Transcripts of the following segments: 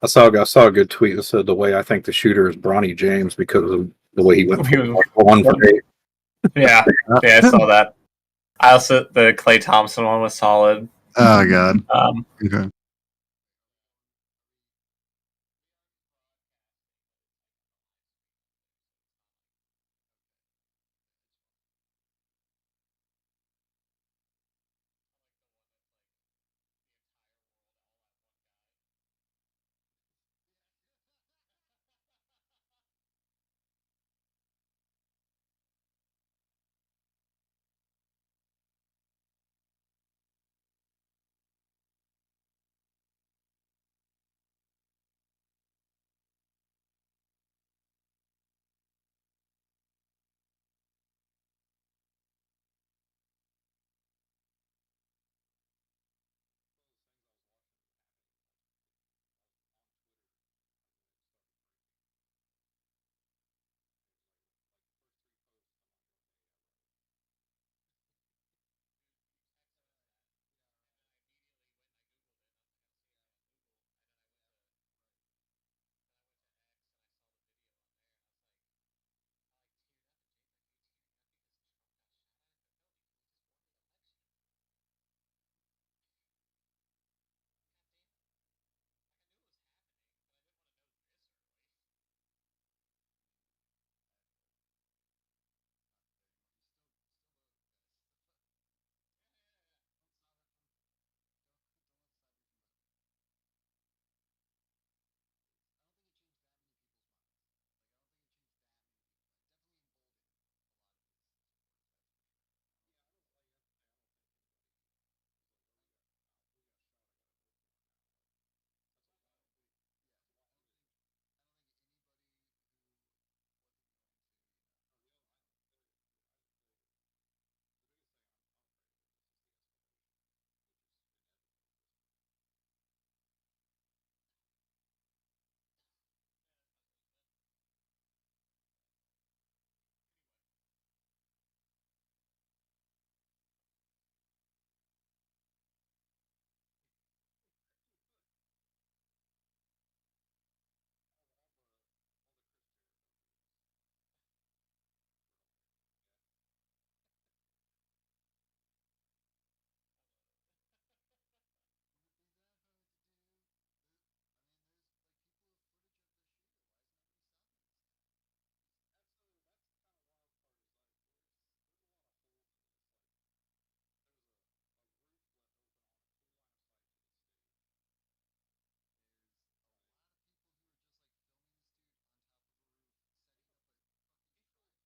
I saw a good tweet that said the way I think the shooter is Bronny James because of the way he went He from was- 1 for 8. Yeah, I saw that. I also the Klay Thompson one was solid. Oh God. Okay.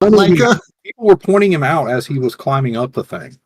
People were pointing him out as he was climbing up the thing.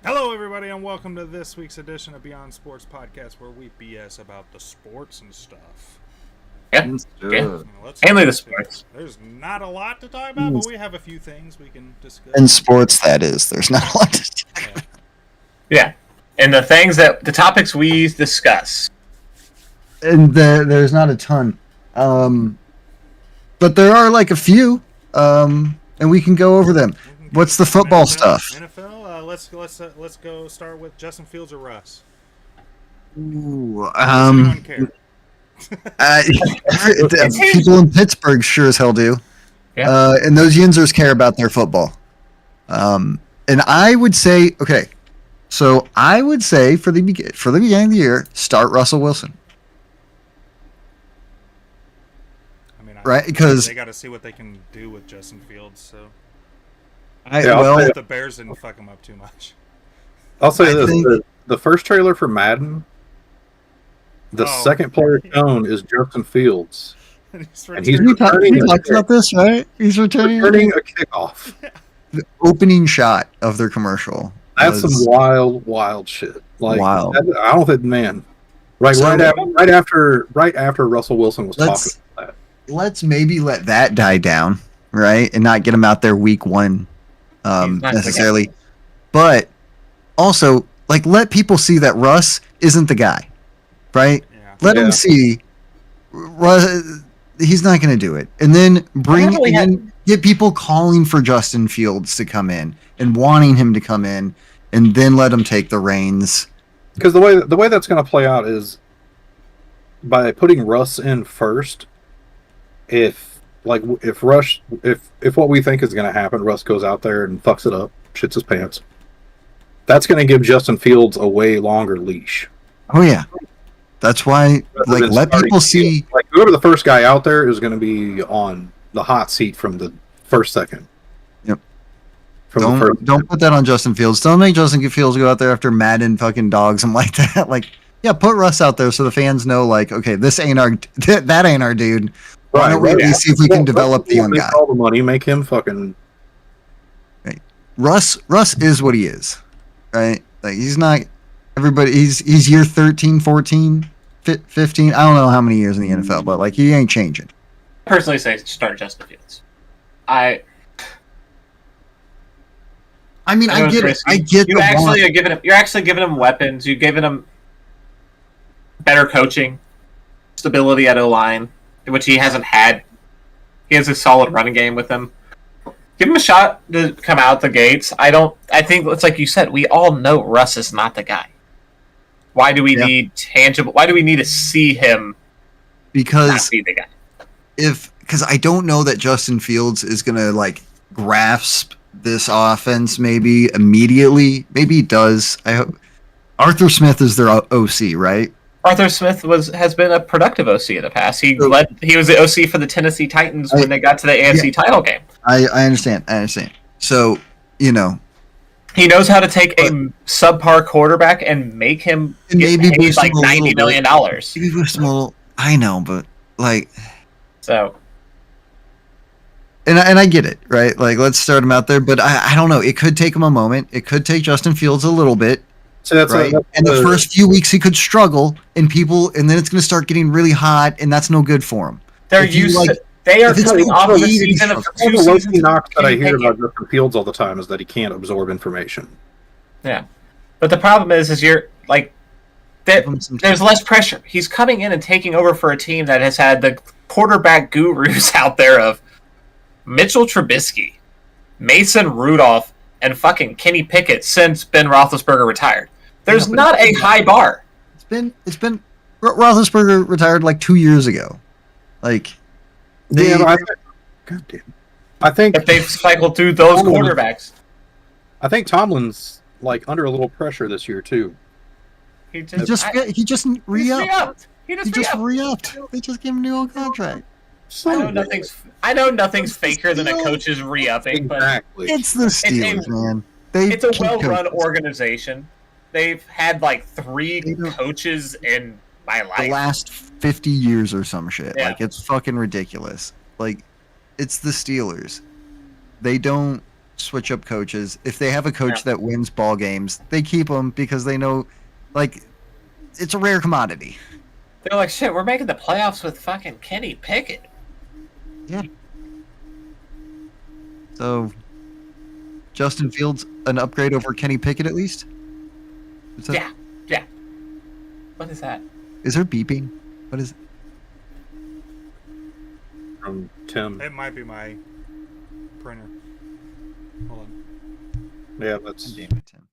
Hello, everybody, and welcome to this week's edition of Beyond Sports Podcast, where we BS about the sports and stuff. Yeah. Mainly the sports. There's not a lot to talk about, but we have a few things we can discuss. In sports, that is. There's not a lot to talk about. Yeah. And the topics we discuss. And there's not a ton. But there are like a few. And we can go over them. What's the football stuff? NFL. Let's go start with Justin Fields or Russ. Ooh, Does anyone care? People in Pittsburgh sure as hell do. Yeah. And those Yinzers care about their football. And I would say, okay, so I would say for the beginning of the year, start Russell Wilson. I mean, Right, because they got to see what they can do with Justin Fields. So I'll say- the Bears didn't fuck him up too much. I'll say I this: think- the first trailer for Madden, the Oh. second player shown is Justin Fields And And he's we returning talked about this, right? He's returning returning a kickoff. the opening shot of their commercial. That's was- some wild shit. Like, Wild. I don't think, man. Right, So- right after Russell Wilson was talking Let's- about that. Let's maybe let that die down, right? And not get him out there week one He's not gonna necessarily. But also, like, let people see that Russ isn't the guy, right? Yeah. Let Yeah. them see Russ. He's not going to do it. And then get people calling for Justin Fields to come in and wanting him to come in, and then let him take the reins. Because the way that's going to play out is by putting Russ in first. If what we think is going to happen, Russ goes out there and fucks it up, shits his pants. That's going to give Justin Fields a way longer leash. Oh yeah, that's why. Rather Like, than let starting people see. like whoever the first guy out there is going to be on the hot seat from the first second. Yep. From the Don't first. don't put that on Justin Fields. Don't make Justin Fields go out there after Madden fucking dogs him like that. Like, yeah, put Russ out there so the fans know, like, okay, this ain't our that ain't our dude. Why don't we at least see if we can develop the young Make guy? all the money, make him fucking. Russ is what he is, right? Like, he's not everybody. He's year 13, 14, 15. I don't know how many years in the NFL, but like, he ain't changing. Personally, say start Justin Fields. I mean, know I it's get it. risky. I get you the actually want. are giving him. You're actually giving him weapons. You're giving him better coaching, stability at O-line, which he hasn't had. He has a solid running game with him. Give him a shot to come out the gates. I think it's like you said. We all know Russ is not the guy. Why do we need tangible? Why do we need to see him not Because be the guy? because I don't know that Justin Fields is gonna like grasp this offense maybe immediately. Maybe he does. I hope. Arthur Smith is their OC, right? Arthur Smith has been a productive OC in the past. He was the OC for the Tennessee Titans when they got to the AFC title game. I understand. So, you know, He knows how to take a subpar quarterback and make him And get maybe paid boost like him a little $90 million. maybe we're small. I know, but like, So and I get it, right? Like, let's start him out there, but I don't know. It could take him a moment. It could take Justin Fields a little bit. So that's Right. And the first few weeks he could struggle, and then it's going to start getting really hot, and that's no good for him. they're If you, used like, to. They are if it's coming so off of a easy, season of one two the seasons. low-key knocks that I hear Kenny about Justin Fields all the time is that he can't absorb information. Yeah, but the problem is you're like there's less pressure. He's coming in and taking over for a team that has had the quarterback gurus out there of Mitchell Trubisky, Mason Rudolph, and fucking Kenny Pickett since Ben Roethlisberger retired. There's Yeah, but not a high bar. It's been Roethlisberger retired like 2 years ago. Like, God damn. I think If they've cycled through those quarterbacks, Tomlin's like under a little pressure this year too. he just re-upped. re-upped. He He just just re-upped. re-upped. They just gave him a new contract. I know nothing's faker than a coach's re-upping, but Exactly. It's the Steelers, man. They it's a keep well-run coaches. organization. They've had like 3 They don't- coaches in my The life. last 50 years or some shit. Yeah. Like, it's fucking ridiculous. Like, it's the Steelers. They don't switch up coaches. If they have a coach that wins ball games, they keep them because they know, like, it's a rare commodity. They're like, shit, we're making the playoffs with fucking Kenny Pickett. So, Justin Fields an upgrade over Kenny Pickett at least. Is that, Yeah. Yeah. What is that? Is there beeping? What is? From Tim. It might be my printer. Hold on. Yeah, that's Damn it, Tim.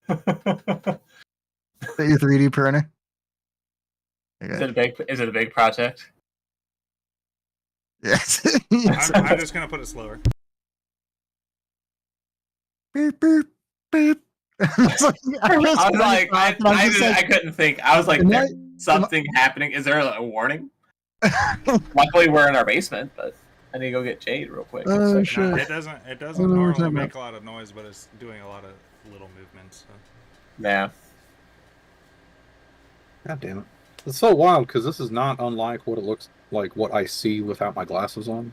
Is that your 3D printer? Is it a big project? Yes. I'm just gonna put it slower. Beep, beep, beep. I was like, I couldn't think. I was like, Am there's I- something happening. Is there a warning? Luckily, we're in our basement, but I need to go get Jade real quick. Oh, No, shit. it doesn't I don't know what normally you're talking make a lot of noise, but it's doing a lot of little movements. So. Yeah. God damn it. It's so wild because this is not unlike what it looks like what I see without my glasses on.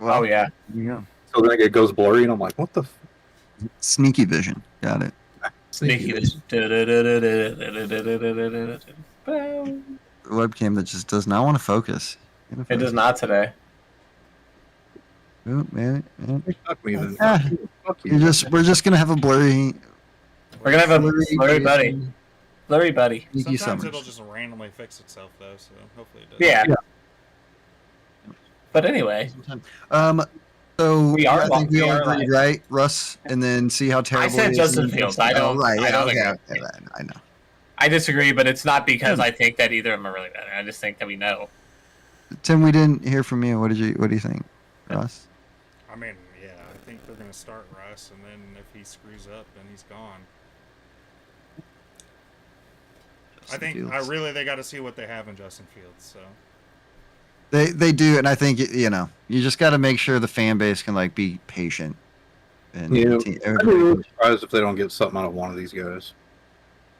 Oh yeah. Yeah. So then it goes blurry and I'm like, what the Sneaky vision. Got it. Sneaky vision. Webcam that just does not want to focus. It does not today. Oh, man. Fuck me then. Ah. Fuck you. We're just gonna have a blurry. We're gonna have a blurry buddy. Blurry buddy. Sneaky Sometimes Summers. it'll just randomly fix itself though, so hopefully it does. Yeah. Yeah. But anyway, So We are I think we we all are agreed, right? Russ, and then see how terrible. said he is Justin in the Fields. next- I don't- Oh, right. I Yeah, don't okay, agree. okay, I know. I disagree, but it's not because I think that either of them are really better. I just think that we know. Tim, we didn't hear from you. What do you think, Russ? I mean, yeah, I think they're gonna start Russ, and then if he screws up, then he's gone. I think they got to see what they have in Justin Fields. So They do, and I think you just got to make sure the fan base can like be patient. And Yeah. te- I'd be everybody- really surprised if they don't get something out of one of these guys.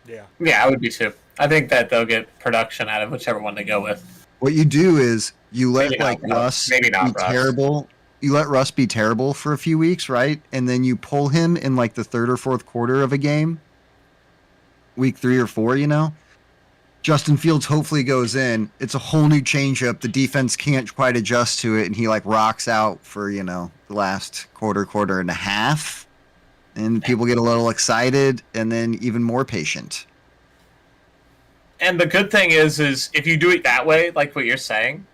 yeah, Yeah, I would be too. I think that they'll get production out of whichever one they go with. What you do is you let Maybe not like Russ. Russ Maybe not be Russ. terrible. You let Russ be terrible for a few weeks, right? And then you pull him in like the third or fourth quarter of a game, week 3 or 4. Justin Fields hopefully goes in. It's a whole new changeup. The defense can't quite adjust to it, and he like rocks out for the last quarter and a half, and people get a little excited, and then even more patient. And the good thing is if you do it that way, like what you're saying,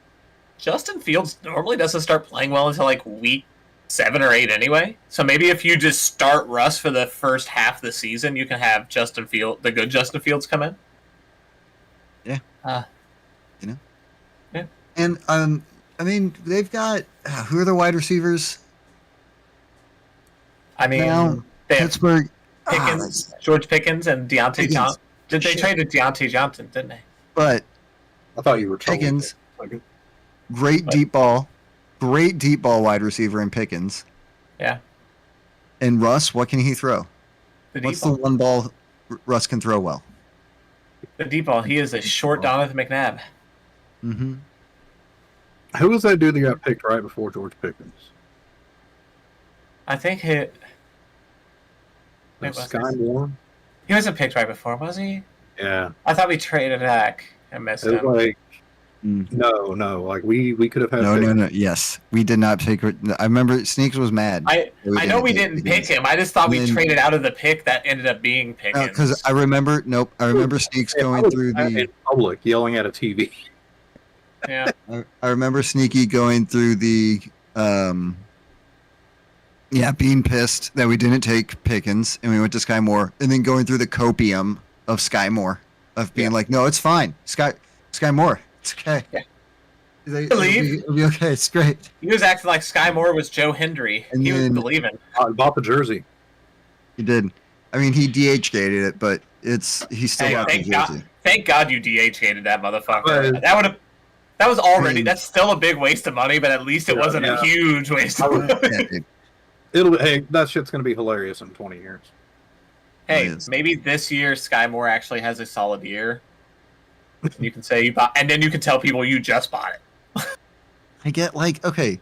Justin Fields normally doesn't start playing well until like week 7 or 8 anyway. So maybe if you just start Russ for the first half of the season, you can have the good Justin Fields come in. Yeah. And I mean, they've got who are the wide receivers I mean, now? they have Pittsburgh. Pickens, George Pickens, and Deontay Pickens. Johnson. They Shit. traded Deontay Johnson, didn't they? But I thought you were told. Pickens, Like, great But- deep ball wide receiver in Pickens. Yeah. And Russ, what can he throw? The deep What's ball. the one ball Russ can throw well? The deep ball. He is a short Donovan McNabb. Mm-hmm. who was that dude that got picked right before George Pickens? I think he was Sky Moore? wasn't picked right before, was he? Yeah. I thought we traded back and missed It him. was like, Mm. no. Like, we could have had. No. Yes, we did not pick. I remember Sneaks was mad. I know we didn't pick him. I just thought we Then- traded out of the pick that ended up being Pickens. Because I remember. Nope. I remember Sneaks Yeah, I going was through the. in public yelling at a TV. Yeah. I remember Sneaky going through the. Being pissed that we didn't take Pickens and we went to Sky Moore, and then going through the copium of Sky Moore of being like, no, it's fine, Sky Moore, it's okay. Yeah. It'll be okay. It's great. He was acting like Sky Moore was Joe Hendry. And He was then- believing. I bought the jersey. He did. I mean, he DH-gated it, but he still Hey, got the thank jersey. God, thank God you DH-hated that motherfucker. Right. That was already. mean- That's still a big waste of money, but at least it wasn't Yeah. a huge waste of money. Yeah, dude. Hey, that shit's gonna be hilarious in 20 years. Hey, It is. maybe this year Sky Moore actually has a solid year. You can say you bought, and then you can tell people you just bought it. I get okay,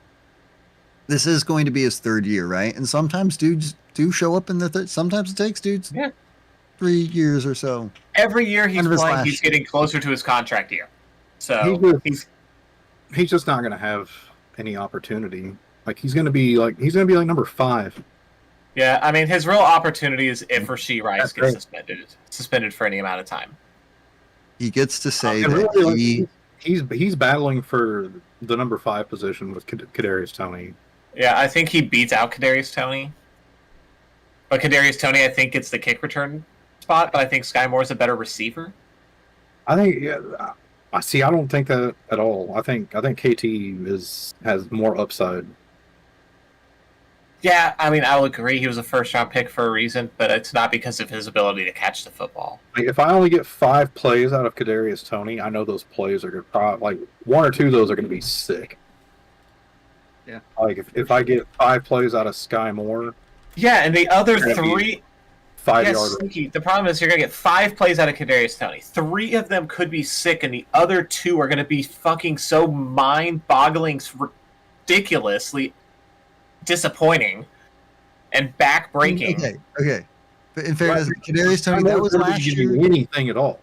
this is going to be his third year, right? And sometimes dudes do show up in the third. Sometimes it takes dudes Yeah. 3 years or so. Every year he's End of his playing, last he's getting closer to his contract year. So He's just not going to have any opportunity. Like he's going to be like number 5. yeah, I mean his real opportunity is if Rashee Rice That's gets suspended for any amount of time. He gets to say And that really, he's battling for the number 5 position with Kadarius Toney. Yeah, I think he beats out Kadarius Toney. But Kadarius Toney, I think, gets the kick return spot. But I think Sky Moore's a better receiver. I think. Yeah, I see. I don't think that at all. I think KT has more upside. Yeah, I mean, I'll agree. He was a first-round pick for a reason, but it's not because of his ability to catch the football. Like, if I only get 5 plays out of Kadarius Toney, I know those plays are going to like 1 or 2 of those are going to be sick. Yeah. Like if I get 5 plays out of Sky Moore, Yeah, and the other Gonna be 3... 5 Yes, yards. Sneaky. The problem is you're going to get 5 plays out of Kadarius Toney. 3 of them could be sick, and the other 2 are going to be fucking so mind-boggling, ridiculously disappointing, and back-breaking. Okay. But in fairness, Kadarius Toney, that was last year. Anything at all.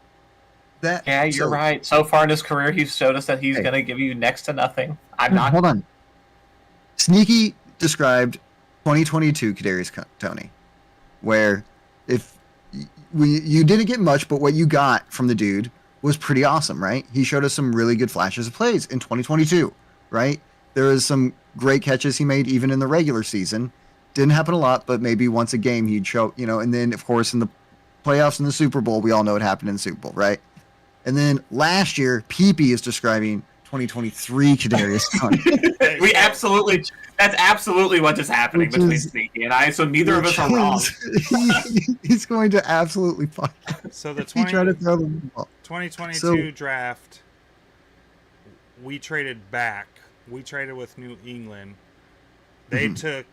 Yeah, you're right. So far in his career, he's showed us that he's going to give you next to nothing. I'm not. Hold on. Sneaky described 2022 Kadarius Toney, where if you didn't get much, but what you got from the dude was pretty awesome, right? He showed us some really good flashes of plays in 2022, right? There was some great catches he made even in the regular season. Didn't happen a lot, but maybe once a game he'd show, and then of course in the playoffs in the Super Bowl, we all know what happened in the Super Bowl, right? And then last year, PP is describing 2023 Kadarius Toney. That's absolutely what is happening between Sneaky and I, so neither of us are wrong. He's going to absolutely fuck. So the He tried to throw the ball. 2022 draft, we traded back. We traded with New England. They took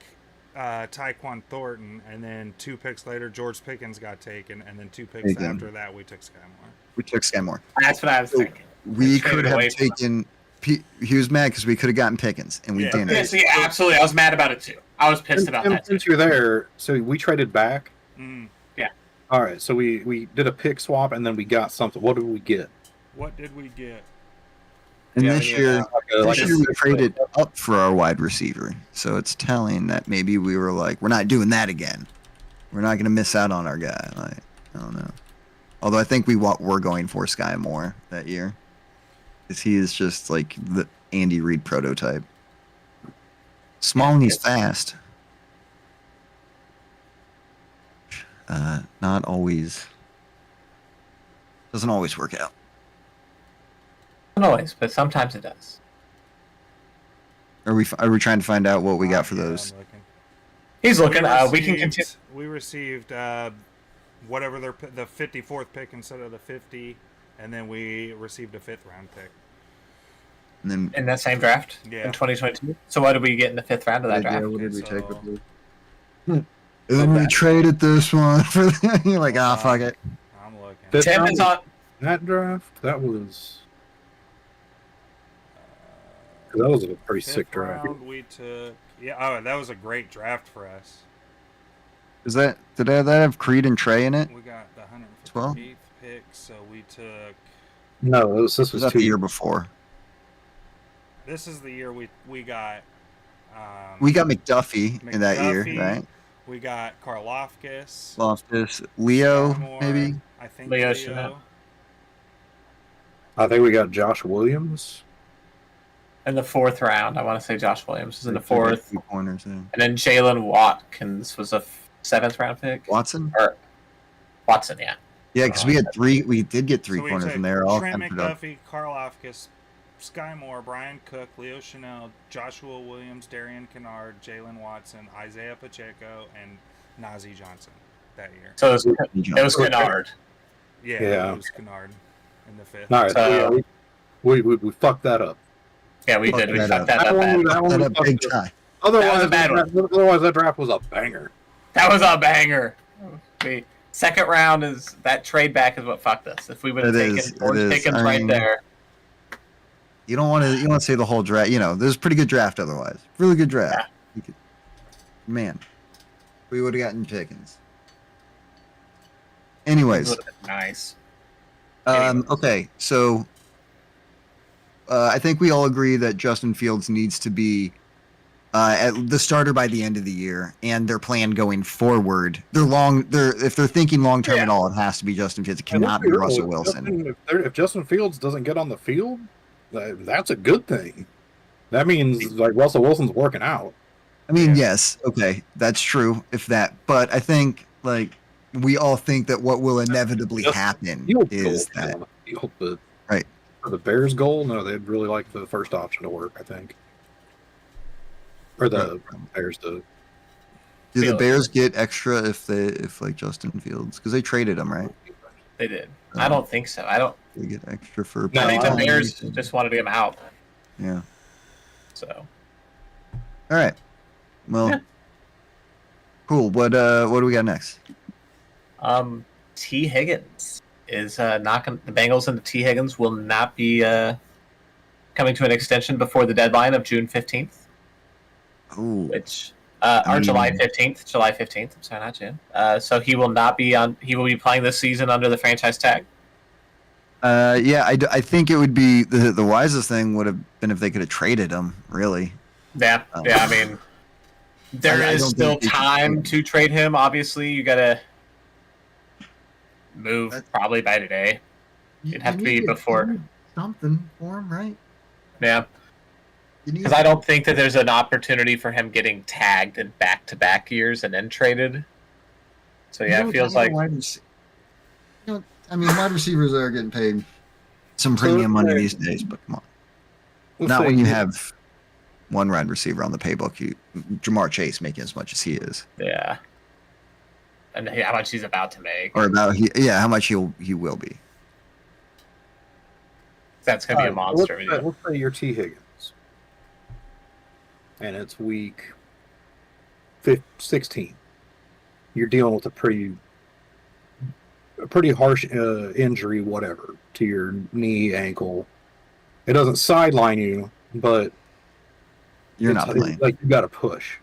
Tyquan Thornton, and then 2 picks later, George Pickens got taken, and then 2 picks Taken. after that, we took Sky Moore. We took Sky Moore. That's what I was thinking. We Traded could have away from taken. He was mad because we could have gotten Pickens, and we Yeah. didn't. Yes, yeah, absolutely. I was mad about it too. I was pissed about that too. Since you're there, so we traded back. Mm. All right, so we did a pick swap and then we got something. What did we get? What did we get? And Yeah, this yeah. year, Like this year we traded up for our wide receiver, so it's telling that maybe we were like, we're not doing that again. We're not going to miss out on our guy. Like, I don't know. Although I think we're going for Sky Moore that year, because he is just like the Andy Reid prototype. Small and he's fast. Not always. Doesn't always work out. Not always, but sometimes it does. Are we trying to find out what we got for Yeah, those? I'm looking. He's looking. We can continue. We received whatever the 54th pick instead of the 50, and then we received a 5th round pick. And then In that same draft Yeah. in 2022. So what did we get in the 5th round of that draft? what did we So- take with Luke? And then we traded this one for you're like, fuck it. I'm looking. Fifth Tim round? is on. That draft, that was a pretty sick Fifth draft. round, we took. Yeah, that was a great draft for us. Did that have Creed and Trey in it? We got the 158th Well? pick, so we took. No, this Was was that 2 the year years. before? This is the year we got. We got McDuffie in that year, McDuffie. right? We got Karloftis. Loftus, Leo, Skymour, maybe. I think Leo Leo. Chanel. I think we got Josh Williams. In the 4th round, I want to say Josh Williams was in the 4th, 2 pointers. Yeah. and then Jalen Watkins was a 7th round pick. Watson. Or Watson, yeah. Yeah, because we had 3. We did get 3 So we corners, took and they're all Trent kind of up. McDuffie, Karloftis, Sky Moore, Brian Cook, Leo Chanel, Joshua Williams, Darian Kennard, Jalen Watson, Isaiah Pacheco, and Najee Johnson that year. So it was Kennard. Yeah. It was Kennard in the 5th. All right, So- yeah, we fucked that up. Yeah, we Fuck did. We that fucked up. that That up one, bad. that one That we a fucked big up. tie. Otherwise, a bad one. otherwise, that draft was a banger. That was a banger. We, 2nd round is that trade back is what fucked us. If we would have It taken is, George it is. Pickens I right mean- there, You don't want to say the whole draft. There's a pretty good draft otherwise. Really good draft. Man, we would have gotten Pickens. Anyways, Would have been nice. okay, so I think we all agree that Justin Fields needs to be at the starter by the end of the year, and their plan going forward. If they're thinking long term at all, it has to be Justin Fields. It And cannot let's be real, Russell Wilson. If Justin Fields doesn't get on the field, that's a good thing. That means like Russell Wilson's working out. I mean, yes, okay, that's true. But I think like we all think that what will inevitably happen Field is goal that on the field, but right. for the Bears' goal, no, they'd really like the first option to work. I think, or the Bears to. Do the Fields. Bears get extra if like Justin Fields, because they traded him, right? They did. I don't think so. I don't. They get extra for. I think the I- Bears just wanted to get him out. Yeah. So All right. Well. Yeah. Cool. What do we got next? T. Higgins is knocking the Bengals, and the T. Higgins will not be coming to an extension before the deadline of June 15th, Ooh. which or July 15th. July 15th. I'm sorry, not June. So he will not be on. He will be playing this season under the franchise tag. Yeah, I think it would be the wisest thing would have been if they could have traded him. Really. Yeah, yeah. I mean, there I is don't still think they should time trade him. to trade him. Obviously, you gotta move That's- probably by today. It'd have to be before. Something for him, right? Yeah, because I don't think that there's an opportunity for him getting tagged in back-to-back years and then traded. So yeah, it feels like wide receivers are getting paid some premium money these days, but come on, not when you have one wide receiver on the paybook. Jamar Chase making as much as he is, yeah, and how much he's about to make. or how much he will be. That's gonna be a monster. Let's say you're T. Higgins, and it's week 16. You're dealing with a pretty harsh injury, whatever, to your knee, ankle. It doesn't sideline you, but You're not playing. Like you got to push.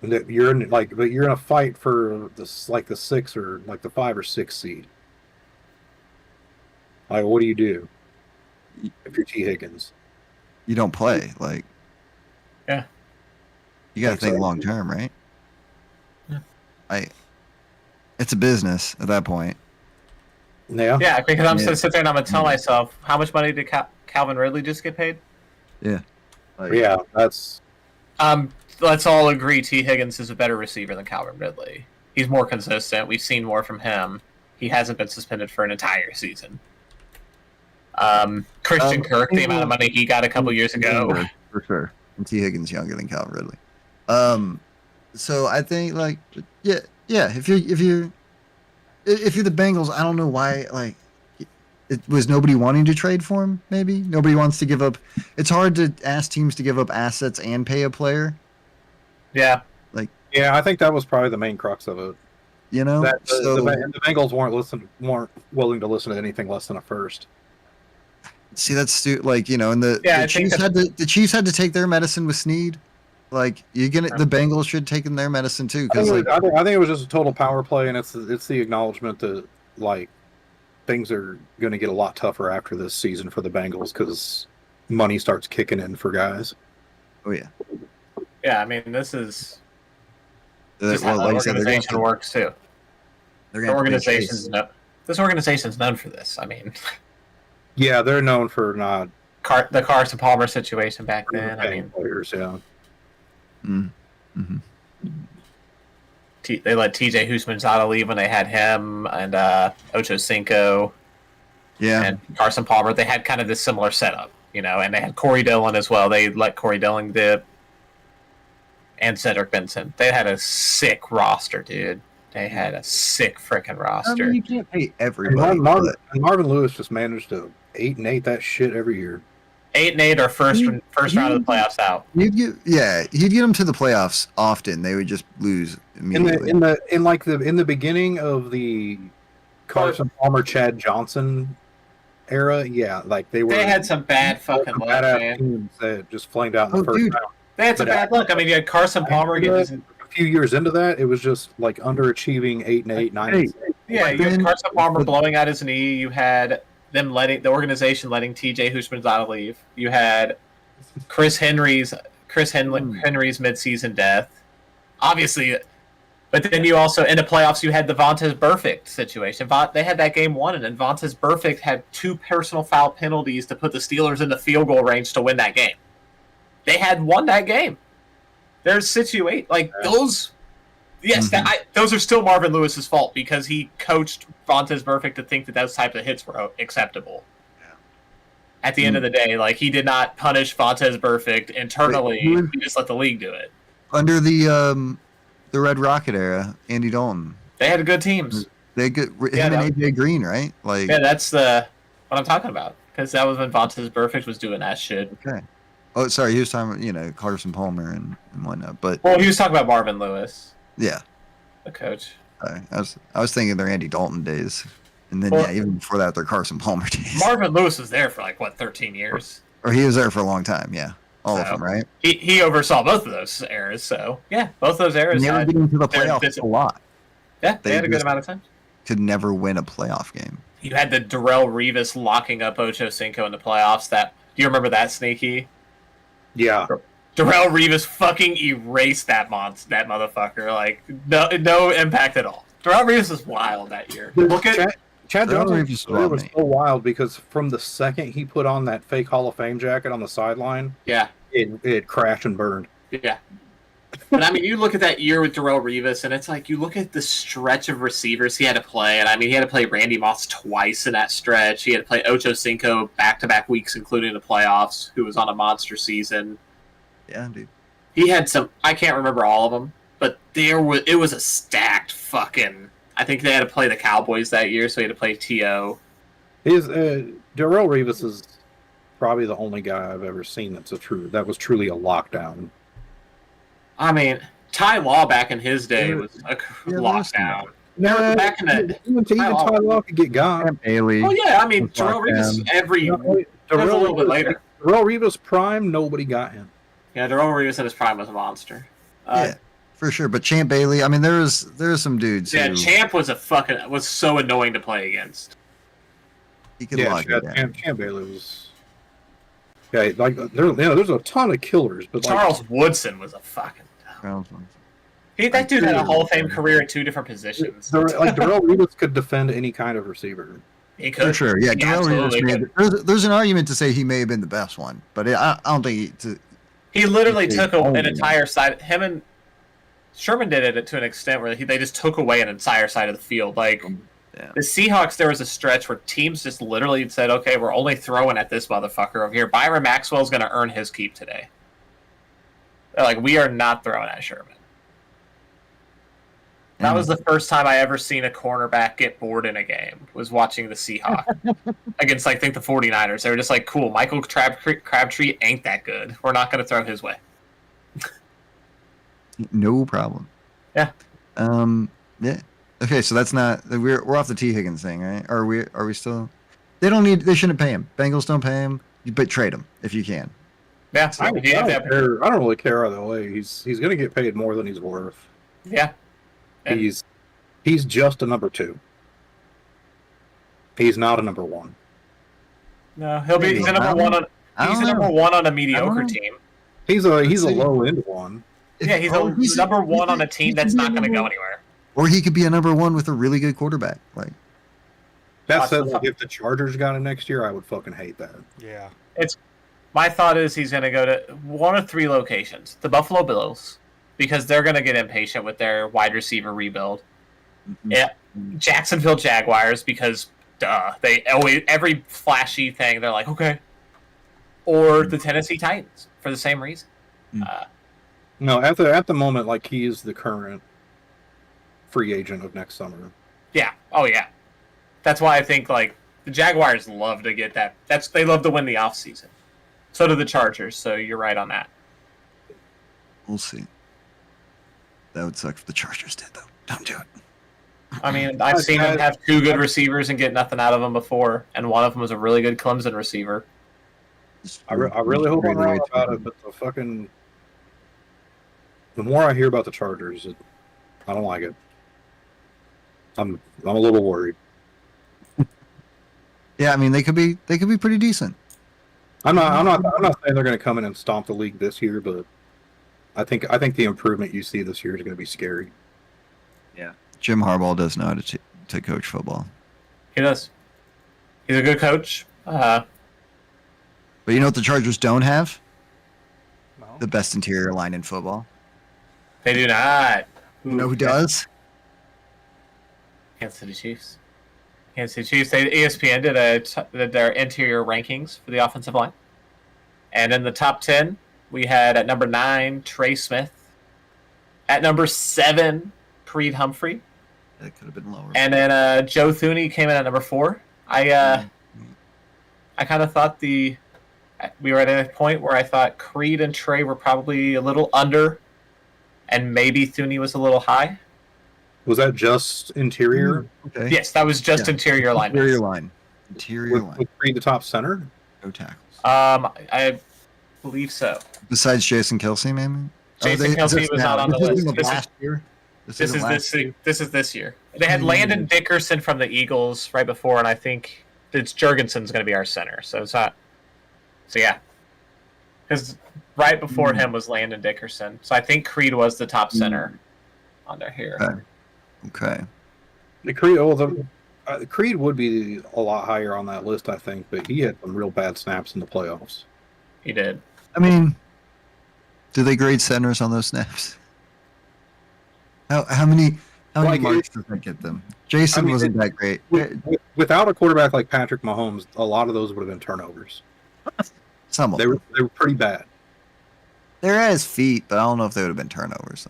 And that you're in but you're in a fight for this, like the 6 or like the 5 or 6 seed. Like, what do you do if you're T. Higgins? You don't play. Like, Yeah. you got to think Exactly. long term, right? Yeah. It's a business at that point. Yeah. Yeah, because I'm Yeah. gonna sit there and I'm gonna tell Yeah. myself, how much money did Calvin Ridley just get paid? Like, Yeah, that's Let's all agree T. Higgins is a better receiver than Calvin Ridley. He's more consistent. We've seen more from him. He hasn't been suspended for an entire season. Christian Kirk, the amount of money he got a couple years ago. for sure. And T. Higgins younger than Calvin Ridley. So I think like yeah. If you're the Bengals, I don't know why like it was nobody wanting to trade for him. Maybe nobody wants to give up. It's hard to ask teams to give up assets and pay a player. Yeah, yeah. I think that was probably the main crux of it. You know, That so the Bengals weren't willing to listen to anything less than a first. see that's like and the Yeah, I the think Chiefs had to take their medicine with Snead. Like the Bengals should take their medicine too I because think, like I think it was just a total power play, and it's the acknowledgement that like things are going to get a lot tougher after this season for the Bengals because money starts kicking in for guys. oh yeah. yeah. I mean, this is just how Well, the like I said, they're gonna organization works too. they're The gonna organization's this organization's known for this. I mean, Yeah, they're known for not the Carson Palmer situation back then. I paying mean, players. Yeah, Mm-hmm. they let T.J. Houshmandzadeh leave when they had him and Ocho Cinco Yeah. and Carson Palmer. They had kind of this similar setup, and they had Corey Dillon as well. They let Corey Dillon dip and Cedric Benson. They had a sick roster, dude. They had a sick freaking I roster. mean, you can't pay and everybody. Marvin, but- and Marvin Lewis just managed to 8-8 that shit every year. 8-8 or first round of the playoffs out. he'd get them to the playoffs often. They would just lose immediately. In the beginning of the Carson Palmer, Chad Johnson era, yeah, like they They had some bad fucking luck, badass man. teams that just flamed out in the Oh, first dude. round. They had some But bad luck. I mean, you had Carson Palmer get his. A few years into that, it was just like underachieving 8-8, 9. Hey, Yeah, But you had then- Carson Palmer but- blowing out his knee. You had them letting the organization letting TJ Houshmandzadeh leave. You had Henry's midseason death. Obviously, but then you also in the playoffs you had the Vontaze Burfict situation. They had that game won, and then Vontaze Burfict had 2 personal foul penalties to put the Steelers in the field goal range to win that game. They had won that game. There's those. Yes, those are still Marvin Lewis's fault because he coached Vontaze Burfict to think that those types of hits were acceptable. At the end of the day, he did not punish Vontaze Burfict internally. He just let the league do it. Under the Red Rocket era, Andy Dalton. They had good teams. They good him and AJ Green, right? Yeah, that's what I'm talking about. Because that was when Vontaze Burfict was doing that shit. Okay. Oh, sorry, he was talking about, Carson Palmer and whatnot. But Well, he was talking about Marvin Lewis, yeah, the coach. I was thinking they're Andy Dalton days, and then even before that, they're Carson Palmer days. Marvin Lewis was there for 13 years. Or he was there for a long time. Yeah, all of them, right? He oversaw both of those eras. So yeah, both those eras. And they were getting to the playoffs a lot. Yeah, they had a good just amount of time. Could never win a playoff game. You had the Darrell Revis locking up Ocho Cinco in the playoffs. Do you remember that, Sneaky? Yeah. Darrell Revis fucking erased that motherfucker. No impact at all. Darrell Revis was wild that year. Look at Chad Darrell Johnson's Revis career was was so wild because from the second he put on that fake Hall of Fame jacket on the sideline, yeah. it crashed and burned. Yeah. But I mean, you look at that year with Darrell Revis, and it's you look at the stretch of receivers he had to play, and I mean, he had to play Randy Moss twice in that stretch. He had to play Ocho Cinco back-to-back weeks, including the playoffs, who was on a monster season. Yeah, dude. He had some. I can't remember all of them, but it was a stacked fucking. I think they had to play the Cowboys that year, so he had to play T.O. Darrell Revis is probably the only guy I've ever seen that was truly a lockdown. I mean, Ty Law back in his day was a lockdown. No, back in the even Ty Law could get gone. Bailey. Oh yeah, I mean Darrell Revis Darrell a little bit later. Darrell Revis prime, nobody got him. Yeah, Darrell Revis at his prime was a monster. Yeah, for sure. But Champ Bailey, I mean, there was some dudes. Yeah, who, Champ was was so annoying to play against. He could lock it down. Champ Bailey was. Yeah, there's a ton of killers, but Charles Woodson was a fucking. That dude had a Hall of Fame career in 2 different positions. Darrell Revis could defend any kind of receiver. He could. For sure, yeah. He absolutely could. There's an argument to say he may have been the best one, but I don't think he literally took an entire side. Him and Sherman did it to an extent where they just took away an entire side of the field. The Seahawks, there was a stretch where teams just literally said, "Okay, we're only throwing at this motherfucker over here. Byron Maxwell's going to earn his keep today." They're we are not throwing at Sherman. That was the first time I ever seen a cornerback get bored in a game, was watching the Seahawks against, I think, the 49ers. They were just cool, Michael Crabtree ain't that good. We're not going to throw his way. No problem. Yeah. Yeah. Okay, so that's not we're off the T Higgins thing, right? Are we still? They shouldn't pay him. Bengals don't pay him, but trade him if you can. Yeah, I don't really care either way. He's going to get paid more than he's worth. Yeah. He's just a number 2. He's not a number 1. No, he's a number 1 on. He's a number 1 on a mediocre team. He's a low end 1. Yeah, he's number 1 on a team that's not going to go anywhere. Or he could be a number 1 with a really good quarterback. That said, if the Chargers got him next year, I would fucking hate that. Yeah. My thought is he's going to go to 1 of 3 locations. The Buffalo Bills, because they're going to get impatient with their wide receiver rebuild. Mm-hmm. Yeah, Jacksonville Jaguars, because they always, every flashy thing, they're okay. Or the Tennessee Titans for the same reason. No, at the moment, he is the current free agent of next summer. Yeah. Oh yeah. That's why I think the Jaguars love to get that. They love to win the offseason. So do the Chargers. So you're right on that. We'll see. That would suck if the Chargers did, though. Don't do it. I mean, I've seen them have 2 good receivers and get nothing out of them before, and one of them was a really good Clemson receiver. I really hope I'm wrong about it, but the more I hear about the Chargers, I don't like it. I'm a little worried. Yeah, I mean they could be pretty decent. I'm not saying they're going to come in and stomp the league this year, but I think the improvement you see this year is going to be scary. Jim Harbaugh does know how to coach football. He does. He's a good coach. But you know what the Chargers don't have? No. The best interior line in football. They do not. You know who does? Kansas City Chiefs. Kansas City Chiefs. ESPN did their interior rankings for the offensive line. And in the top 10, we had at number 9, Trey Smith. At number 7, Creed Humphrey. That could have been lower. And then Joe Thuney came in at number 4. I kind of thought we were at a point where I thought Creed and Trey were probably a little under, and maybe Thuney was a little high. Was that just interior? Okay. Yes, that was just interior line. Interior line. Interior line. With Creed the top center? No tackles. I believe so. Besides Jason Kelsey, maybe? Jason Kelsey was not on the list. This is this year. They had Landon Dickerson from the Eagles right before, and I think it's Jurgensen's going to be our center. So it's not. So yeah, because right before him was Landon Dickerson. So I think Creed was the top center under here. Okay. The Creed, Creed would be a lot higher on that list, I think, but he had some real bad snaps in the playoffs. He did. I mean, do they grade centers on those snaps? How many marks does that get them? Jason wasn't that great. Without a quarterback like Patrick Mahomes, a lot of those would have been turnovers. Some of They them. were pretty bad. They're at his feet, but I don't know if they would have been turnovers.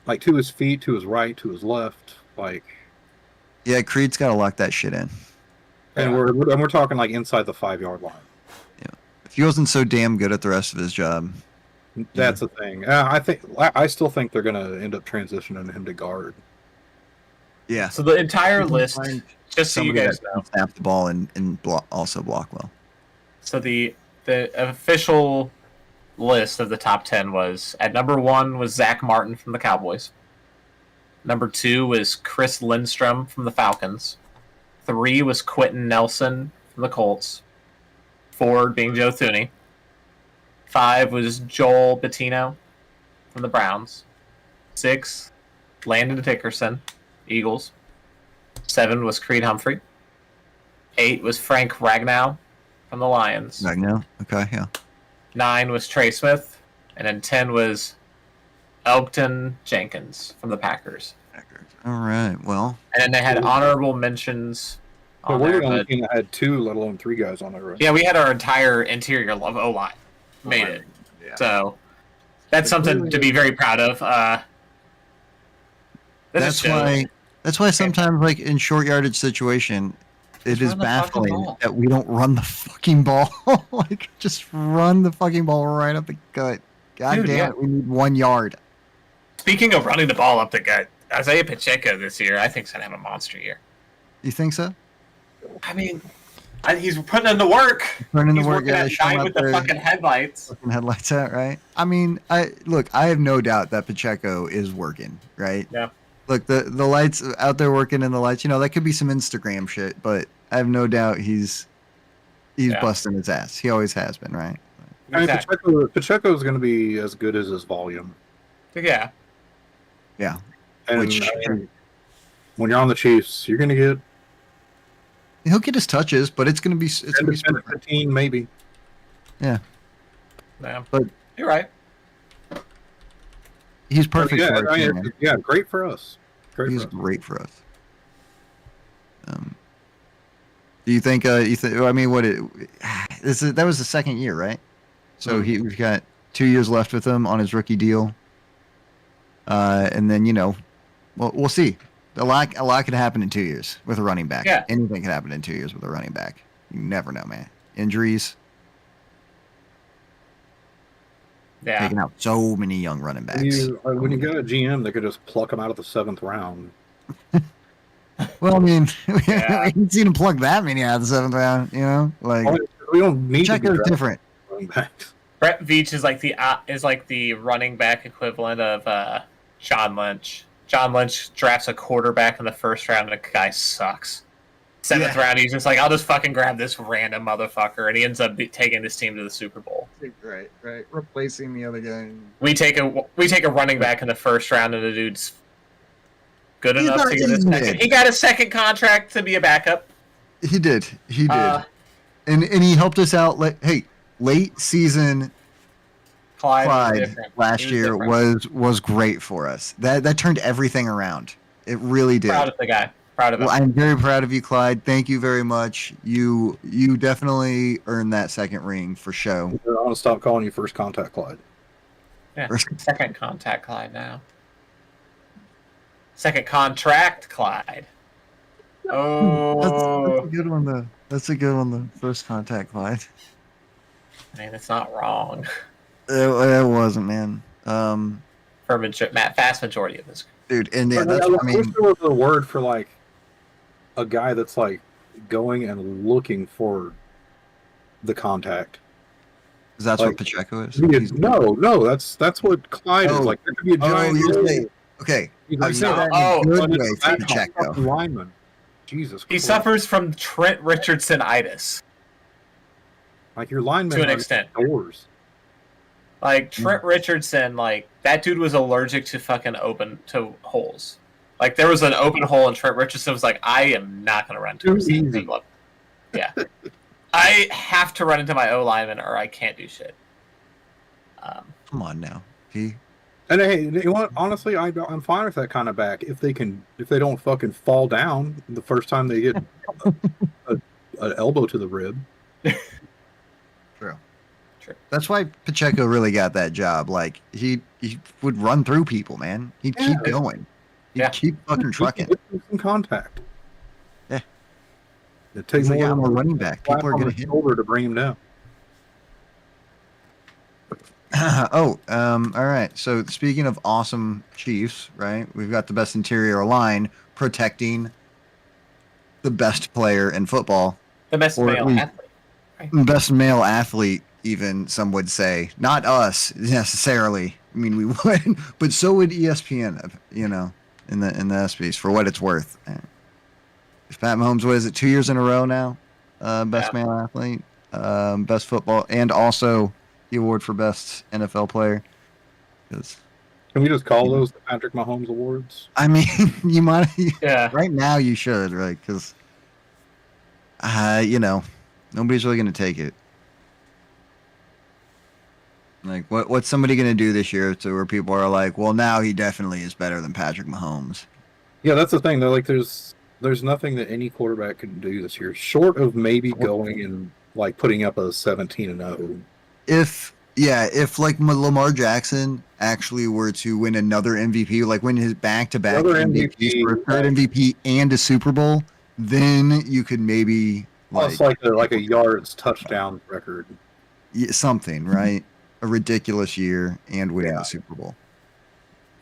Like to his feet, to his right, to his left, like. Yeah, Creed's got to lock that shit in. And we're talking like inside the 5-yard line. If he wasn't so damn good at the rest of his job. That's the thing. I still think they're going to end up transitioning him to guard. Yeah. So the entire list, just so you Somebody guys that know. can snap the ball and also block well. So the official list of the top 10 was at number 1 was Zach Martin from the Cowboys. Number 2 was Chris Lindstrom from the Falcons. 3 was Quentin Nelson from the Colts. 4 being Joe Thuney. 5 was Joel Bettino from the Browns. 6, Landon Dickerson, Eagles. 7 was Creed Humphrey. 8 was Frank Ragnow from the Lions. Magno? Okay, yeah. 9 was Trey Smith. And then 10 was Elgton Jenkins from the Packers. All right, well. And then they had honorable mentions But on we're there. the only But, team that had 2, let alone 3 guys on there. Right? yeah, we had our entire interior O-line made it. Yeah. So that's something to be very proud of. That's why sometimes, like in short yardage situation, it is run the fucking baffling ball. that we don't run the fucking ball. Like, just run the fucking ball right up the gut. God Dude, damn yeah. it, we need 1 yard. Speaking of running the ball up the gut, Isaiah Pacheco this year, I think, is going to have a monster year. You think so? I mean, he's putting in the work. Putting in the He's work, working yeah, at show him night out with the there. fucking headlights. Fucking headlights out, right? I mean, I have no doubt that Pacheco is working, right? Yeah. Look, the lights out there working in the lights, that could be some Instagram shit, but I have no doubt he's Yeah. busting his ass. He always has been, right? I mean, Exactly. Pacheco is going to be as good as his volume. Yeah. Yeah. And Which- I mean, when you're on the Chiefs, you're going to get He'll get his touches, but it's gonna be 10 to smart. 15, maybe. Yeah. But You're right. he's perfect Yeah, for our team, man. yeah, great for us. Great He's for us. great for us. Do you think? I mean, that was the second year, right? So we've got 2 years left with him on his rookie deal. And then we'll see. A lot can happen in 2 years with a running back. Yeah. Anything can happen in 2 years with a running back. You never know, man. Injuries, Yeah. taking out so many young running backs. When you got a GM, they could just pluck him out of the 7th round. Well, I mean, Yeah. we haven't seen him plug that many out of the 7th round. Like We don't need to be Checo's drafting different. running backs. Brett Veach is like the running back equivalent of Sean Lynch. John Lynch drafts a quarterback in the first round, and the guy sucks. Seventh round, he's just like, I'll just fucking grab this random motherfucker, and he ends up taking this team to the Super Bowl. Right. Replacing the other guy. We take a running back in the first round, and the dude's good He's enough not to get a even second. mid. He got a second contract to be a backup. He did. Uh, And he helped us out. Late season Clyde, was Clyde different. last He year different. was great for us. That turned everything around. It really did. Proud of the guy. Proud of him. Well, I'm very proud of you, Clyde. Thank you very much. You definitely earned that second ring for show. I'm gonna stop calling you first contact, Clyde. Yeah. Second contact Clyde now. Second contract Clyde. Oh, That's a good one, though. That's a good one, though. First contact, Clyde. man, it's not wrong It wasn't, man. for vast majority of this. Dude, and yeah, I that's wish I mean, there was a word for like a guy that's like going and looking for the contact. that's like, what Pacheco is. No, that's what Clyde Oh. is. Like there could be a giant. you're saying, okay. He's I like, say no, that oh, in a but good it's way that for Pacheco. fucking lineman. Jesus He Christ. suffers from Trent Richardson-itis Like your linemen to an are extent. doors. Like Trent Richardson, like that dude was allergic to fucking holes. Like there was an open hole, and Trent Richardson was like, "I am not going to run to Too a seam." easy. Yeah, I have to run into my O lineman, or I can't do shit. Come on now. He And hey, you know what? Honestly, I'm fine with that kind of back if they don't fucking fall down the first time they get an elbow to the rib. That's why Pacheco really got that job. Like he would run through people, man. He'd keep going. He'd Yeah. keep fucking trucking. Get some contact. Yeah. It takes He's like, more I'm a than running back. slap People are on gonna the hit him. shoulder to bring him down. All right. So speaking of awesome Chiefs, right? We've got the best interior line protecting the best player in football, The best Or at male least- athlete. best male athlete. Even some would say, not us necessarily. I mean, we would, but so would ESPN. You know, in the ESPYs for what it's worth. If Pat Mahomes, what is it, 2 years in a row now? Best male athlete, best football, and also the award for best NFL player. 'Cause, Can we just call those the Patrick Mahomes Awards? I mean, you might Yeah. right now you should, right? Because nobody's really going to take it. Like, what's somebody going to do this year to where people are like, well, now he definitely is better than Patrick Mahomes. Yeah, that's the thing. They're like, there's nothing that any quarterback can do this year, short of maybe going and like putting up a 17-0. If like Lamar Jackson actually were to win another MVP, like win his back-to-back Another MVPs MVP, for a third MVP and a Super Bowl, then you could maybe Plus, like a yards touchdown record. something, right? A ridiculous year and winning the Super Bowl.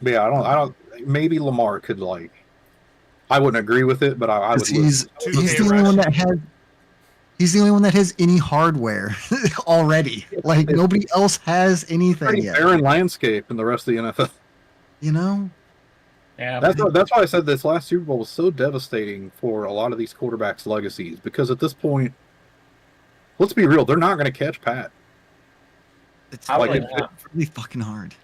But yeah, I don't. Maybe Lamar could like. I wouldn't agree with it, but I would. He's Two the K only one rush. that has. He's the only one that has any hardware already. Like nobody else has anything pretty yet. barren landscape in the rest of the NFL. You know? Yeah. That's why I said this last Super Bowl was so devastating for a lot of these quarterbacks' legacies, because at this point, let's be real, they're not going to catch Pat. It's Probably like not. it's really fucking hard.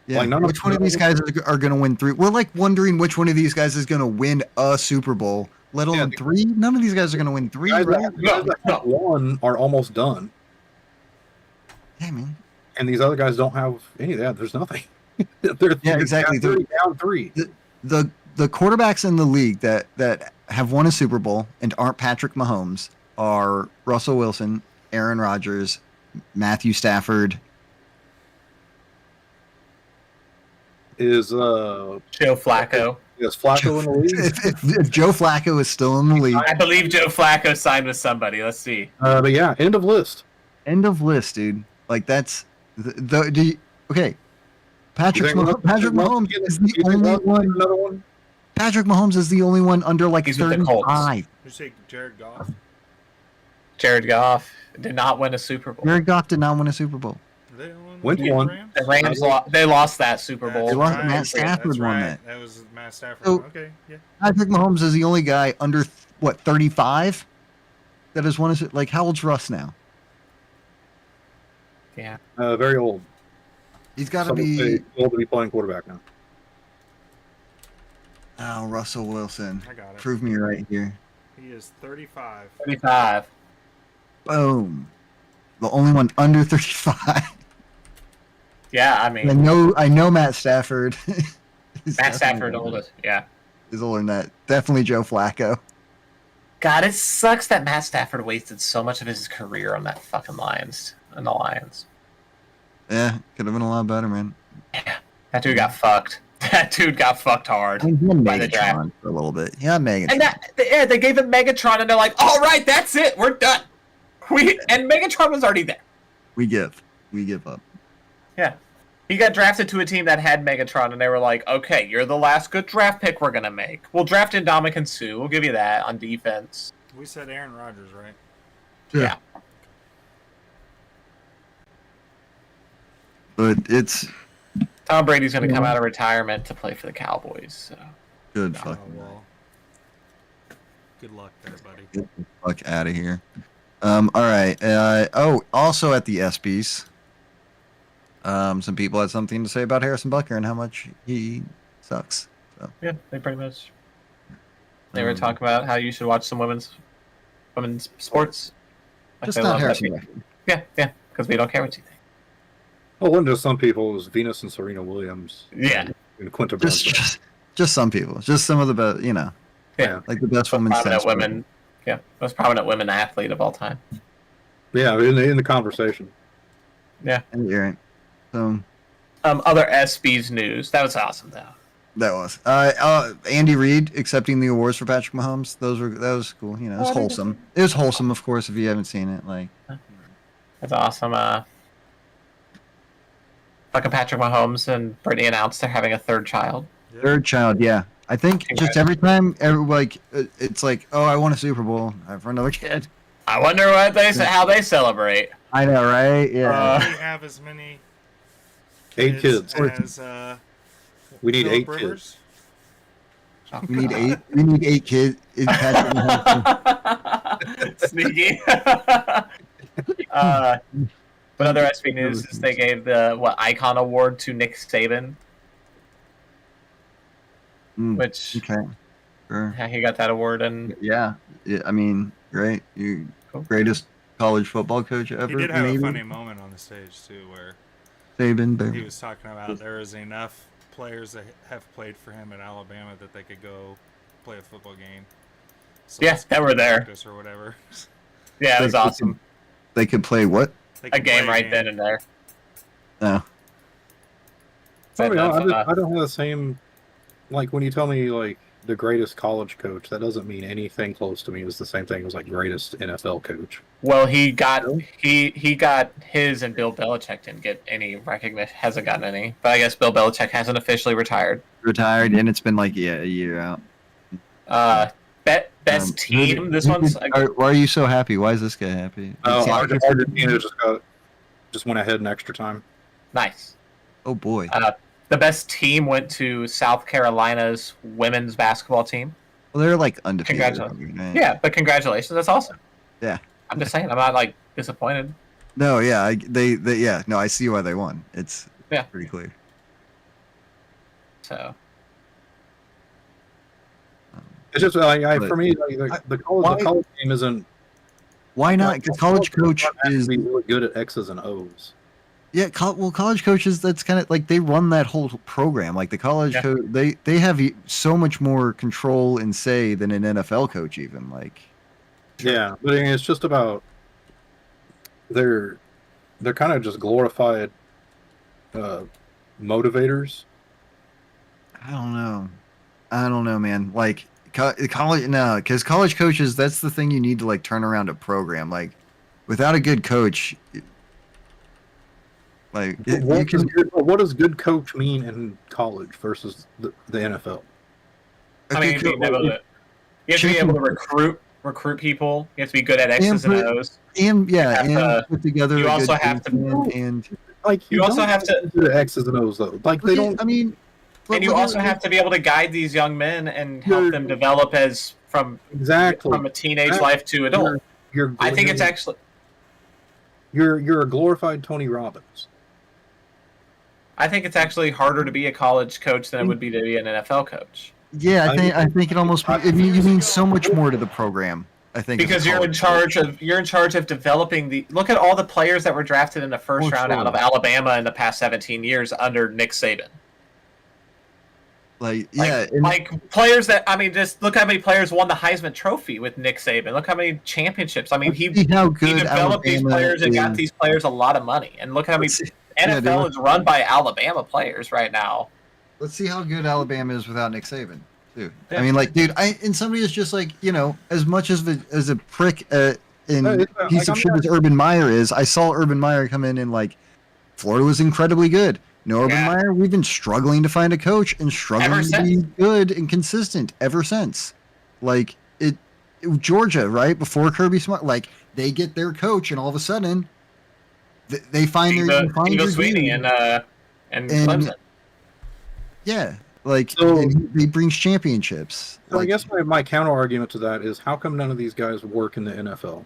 Yeah. Like, none of- which one of these guys are going to win three? We're like wondering which one of these guys is going to win a Super Bowl, let alone the- three. None of these guys are going to win three, Guys right? that have one are almost done, Yeah, man. and these other guys don't have any of that. There's nothing. they're exactly. down three. The quarterbacks in the league that have won a Super Bowl and aren't Patrick Mahomes are Russell Wilson, Aaron Rodgers, Matthew Stafford. Is Joe Flacco. Flacco in the league? If Joe Flacco is still in the league, I believe Joe Flacco signed with somebody. Let's see. But yeah, end of list. end of list, dude. Like that's okay. Patrick You think Russ- Mahomes you is think the Russ only gets one. Another one. Patrick Mahomes is the only one under like He's with the Colts. 35. You say Jared Goff? Jared Goff did not win a Super Bowl. Jared Goff did not win a Super Bowl. They won Went the one. Rams? The Rams they lost that Super Bowl. That's They lost- right. Matt Stafford That's won right. that. That was Matt Stafford. So- Okay, yeah. Patrick Mahomes is the only guy under 35 that has won. Like, how old's Russ now? Yeah. Very old. He's got to Some would say be. old to be playing quarterback now. Oh, Russell Wilson. I got it. Prove me right here. He is 35. 35. Boom. The only one under 35. Yeah, I I mean, know Matt Stafford. is Matt Stafford definitely- oldest. Yeah. is older than that. Definitely Joe Flacco. God, it sucks that Matt Stafford wasted so much of his career on that fucking Lions. And the Lions. Yeah, could have been a lot better, man. That dude got fucked. That dude got fucked hard. I mean, he had By the draft. Megatron for a little bit. Yeah, Megatron. And they gave him Megatron, and they're like, "All right, that's it, we're done." And Megatron was already there. We give up. Yeah, he got drafted to a team that had Megatron, and they were like, "Okay, you're the last good draft pick we're gonna make. We'll draft Ndamukong Suh. We'll give you that on defense." We said Aaron Rodgers, right? Yeah. But it's Tom Brady's gonna come out of retirement to play for the Cowboys. So good. Oh, Fucking well. Good luck there, buddy. get the fuck out of here. All right. Also at the ESPYs, some people had something to say about Harrison Butker and how much he sucks. So, yeah, they pretty much they were talking about how you should watch some women's sports. Like just they not love that Harrison people- Butker. Yeah, because we don't care what you think. Well, it wasn't just some people. It was Venus and Serena Williams. Yeah. And Quinta Just some people. Just some of the best. Yeah. like the best Most women's prominent tennis women. Yeah, most prominent women athlete of all time. Yeah, in the conversation. Yeah. players. You're right. So Other SB's news. That was awesome, though. that was Andy Reid accepting the awards for Patrick Mahomes. That was cool. It was wholesome. It was wholesome, of course, if you haven't seen it. Like, That's awesome. Fucking Patrick Mahomes and Brittany announced they're having a third child. Yeah. third child, yeah. I think just every time, it's like, oh, I won a Super Bowl for another kid. I wonder what how they celebrate. I know, right? Yeah. Do we have as many 8 kids. as We need Phillip 8 Rivers? kids. We need 8. We need 8 kids. In Patrick Mahomes. Sneaky. But other SB news is they gave the Icon Award to Nick Saban, which Okay. Sure. yeah, he got that award, and Yeah. I mean, great. You Cool. greatest college football coach ever. He did have maybe? a funny moment on the stage too, where Saban, he Bear. was talking about there is enough players that have played for him at Alabama that they could go play a football game. So Yeah, let's that go were there. practice or whatever. yeah, it was awesome. They could play what? They A could game play right then and there. No. I But, don't have the same. Like when you tell me like the greatest college coach, that doesn't mean anything close to me. It's the same thing as like greatest NFL coach. Well, he got his, and Bill Belichick didn't get any recognition. Hasn't gotten any, but I guess Bill Belichick hasn't officially retired. Retired, and it's been like a year out. Best team. This one's Why are you so happy? Why is this guy happy? Oh, It's- Argentina just went ahead in extra time. nice. Oh boy. The best team went to South Carolina's women's basketball team. Well, they're like undefeated. Congratulations. Right? Yeah, but congratulations. That's awesome. Yeah. I'm just saying. I'm not like disappointed. No, yeah, they yeah, no, I see why they won. It's Yeah. pretty clear. So It's just like But- for me, like, the college game isn't. Why not? Because college coach is be really good at X's and O's. yeah. College coaches. That's kind of like they run that whole program. Like the college Yeah. coach, they have so much more control and say than an NFL coach. Even like Yeah, but I mean, it's just about they're kind of just glorified motivators. I don't know, man. Like college, no, because college coaches. That's the thing you need to like turn around a program. Like without a good coach, like What does good coach mean in college versus the NFL? I mean, you have to be able to recruit. recruit people. You have to be good at X's and O's. And have and to- put together. you a also good have to- game plan and Like You also don't have to- do the X's and O's though. Like they don't. I mean, but And you look at- also have to be able to guide these young men and help them develop as from Exactly. a teenage life to adult. I think it's actually you're a glorified Tony Robbins. harder to be a college coach than it would be to be an NFL coach. Yeah, I think it almost. It means so much more to the program. I think Because as a you're in college charge of developing the. Look at all the players that were drafted in the first Oh, round sure. out of Alabama in the past 17 years under Nick Saban. Like Players that just look how many players won the Heisman Trophy with Nick Saban. Look how many championships. I mean, he see how good developed these Alabama players and got is. these players a lot of money. And look how many NFL is run by Alabama players right now. Let's see how good Alabama is without Nick Saban, too. Yeah. I mean, like, dude, and somebody is just like, as much as a prick and piece of shit as Urban Meyer is. I saw Urban Meyer come in and like Florida was incredibly good. No Urban Meyer, we've been struggling to find a coach and struggling to be good and consistent ever since. Like it Georgia, right before Kirby Smart, like they get their coach and all of a sudden they find their Sweeney dude. and Clemson. Yeah, like So- and he brings championships. So I guess my counter argument to that is how come none of these guys work in the NFL?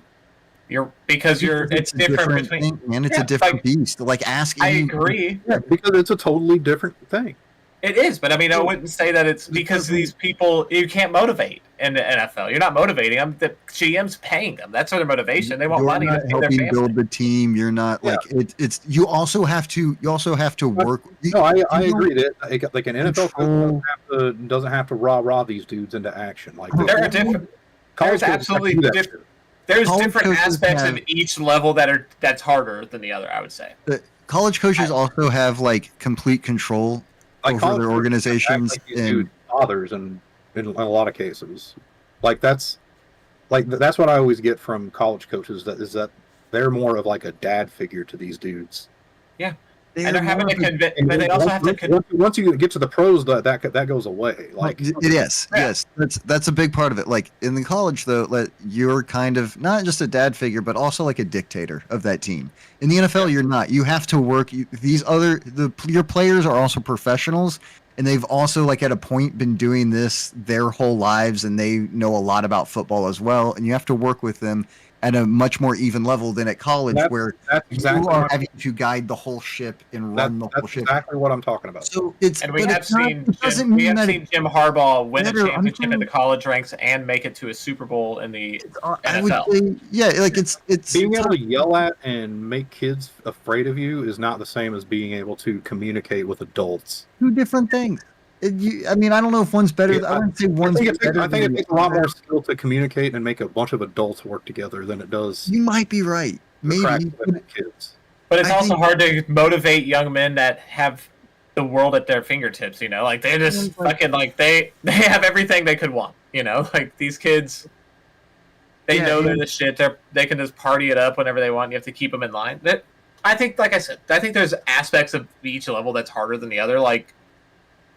It's different between. thing, and it's Yeah, a different like, beast. Like ask. I agree. Yeah, because it's a totally different thing. It is, but I mean, I wouldn't say that it's because these people you can't motivate in the NFL. You're not motivating them. The GM's paying them. That's their motivation. They want You're money to not pay their helping family. build the team. You're not like it's. You also have to work. No, I you agree that like an NFL control- coach doesn't have to rah these dudes into action. Like There are different. college There's coaches absolutely do that different. shit. There's College different coaches aspects have- of each level that's harder than the other. I would say. The college coaches also have like complete control Like over college their coaches organizations act like these and dudes' fathers, and in a lot of cases, that's what I always get from college coaches. That they're more of like a dad figure to these dudes. And they're having to convince, but they also have to. Once you get to the pros, that goes away. Like it is. Yeah. Yes, that's a big part of it. Like in the college, though, you're kind of not just a dad figure, but also like a dictator of that team. In the NFL, you're not. You have to work. Your players are also professionals, and they've also like at a point been doing this their whole lives, and they know a lot about football as well. And you have to work with them at a much more even level than at college, where that's exactly you are having to guide the whole ship and run the whole that's ship. exactly what I'm talking about. So it's And we but have it's not- seen it doesn't we mean have that seen Jim Harbaugh win a better. I'm championship in saying- the college ranks and make it to a Super Bowl in the I would NFL. say, yeah, like it's Being able to yell at and make kids afraid of you is not the same as being able to communicate with adults. two different things. I don't know if one's better. Yeah, I wouldn't say one's I think better. it than takes a the lot other. more skill to communicate and make a bunch of adults work together than it does You might be right. to crack Maybe. with kids. But it's I also think- hard to motivate young men that have the world at their fingertips. Like they just fucking like they have everything they could want. Like these kids, they Yeah, know yeah. they're the shit. They can just party it up whenever they want. You have to keep them in line. I think, like I said, there's aspects of each level that's harder than the other. Like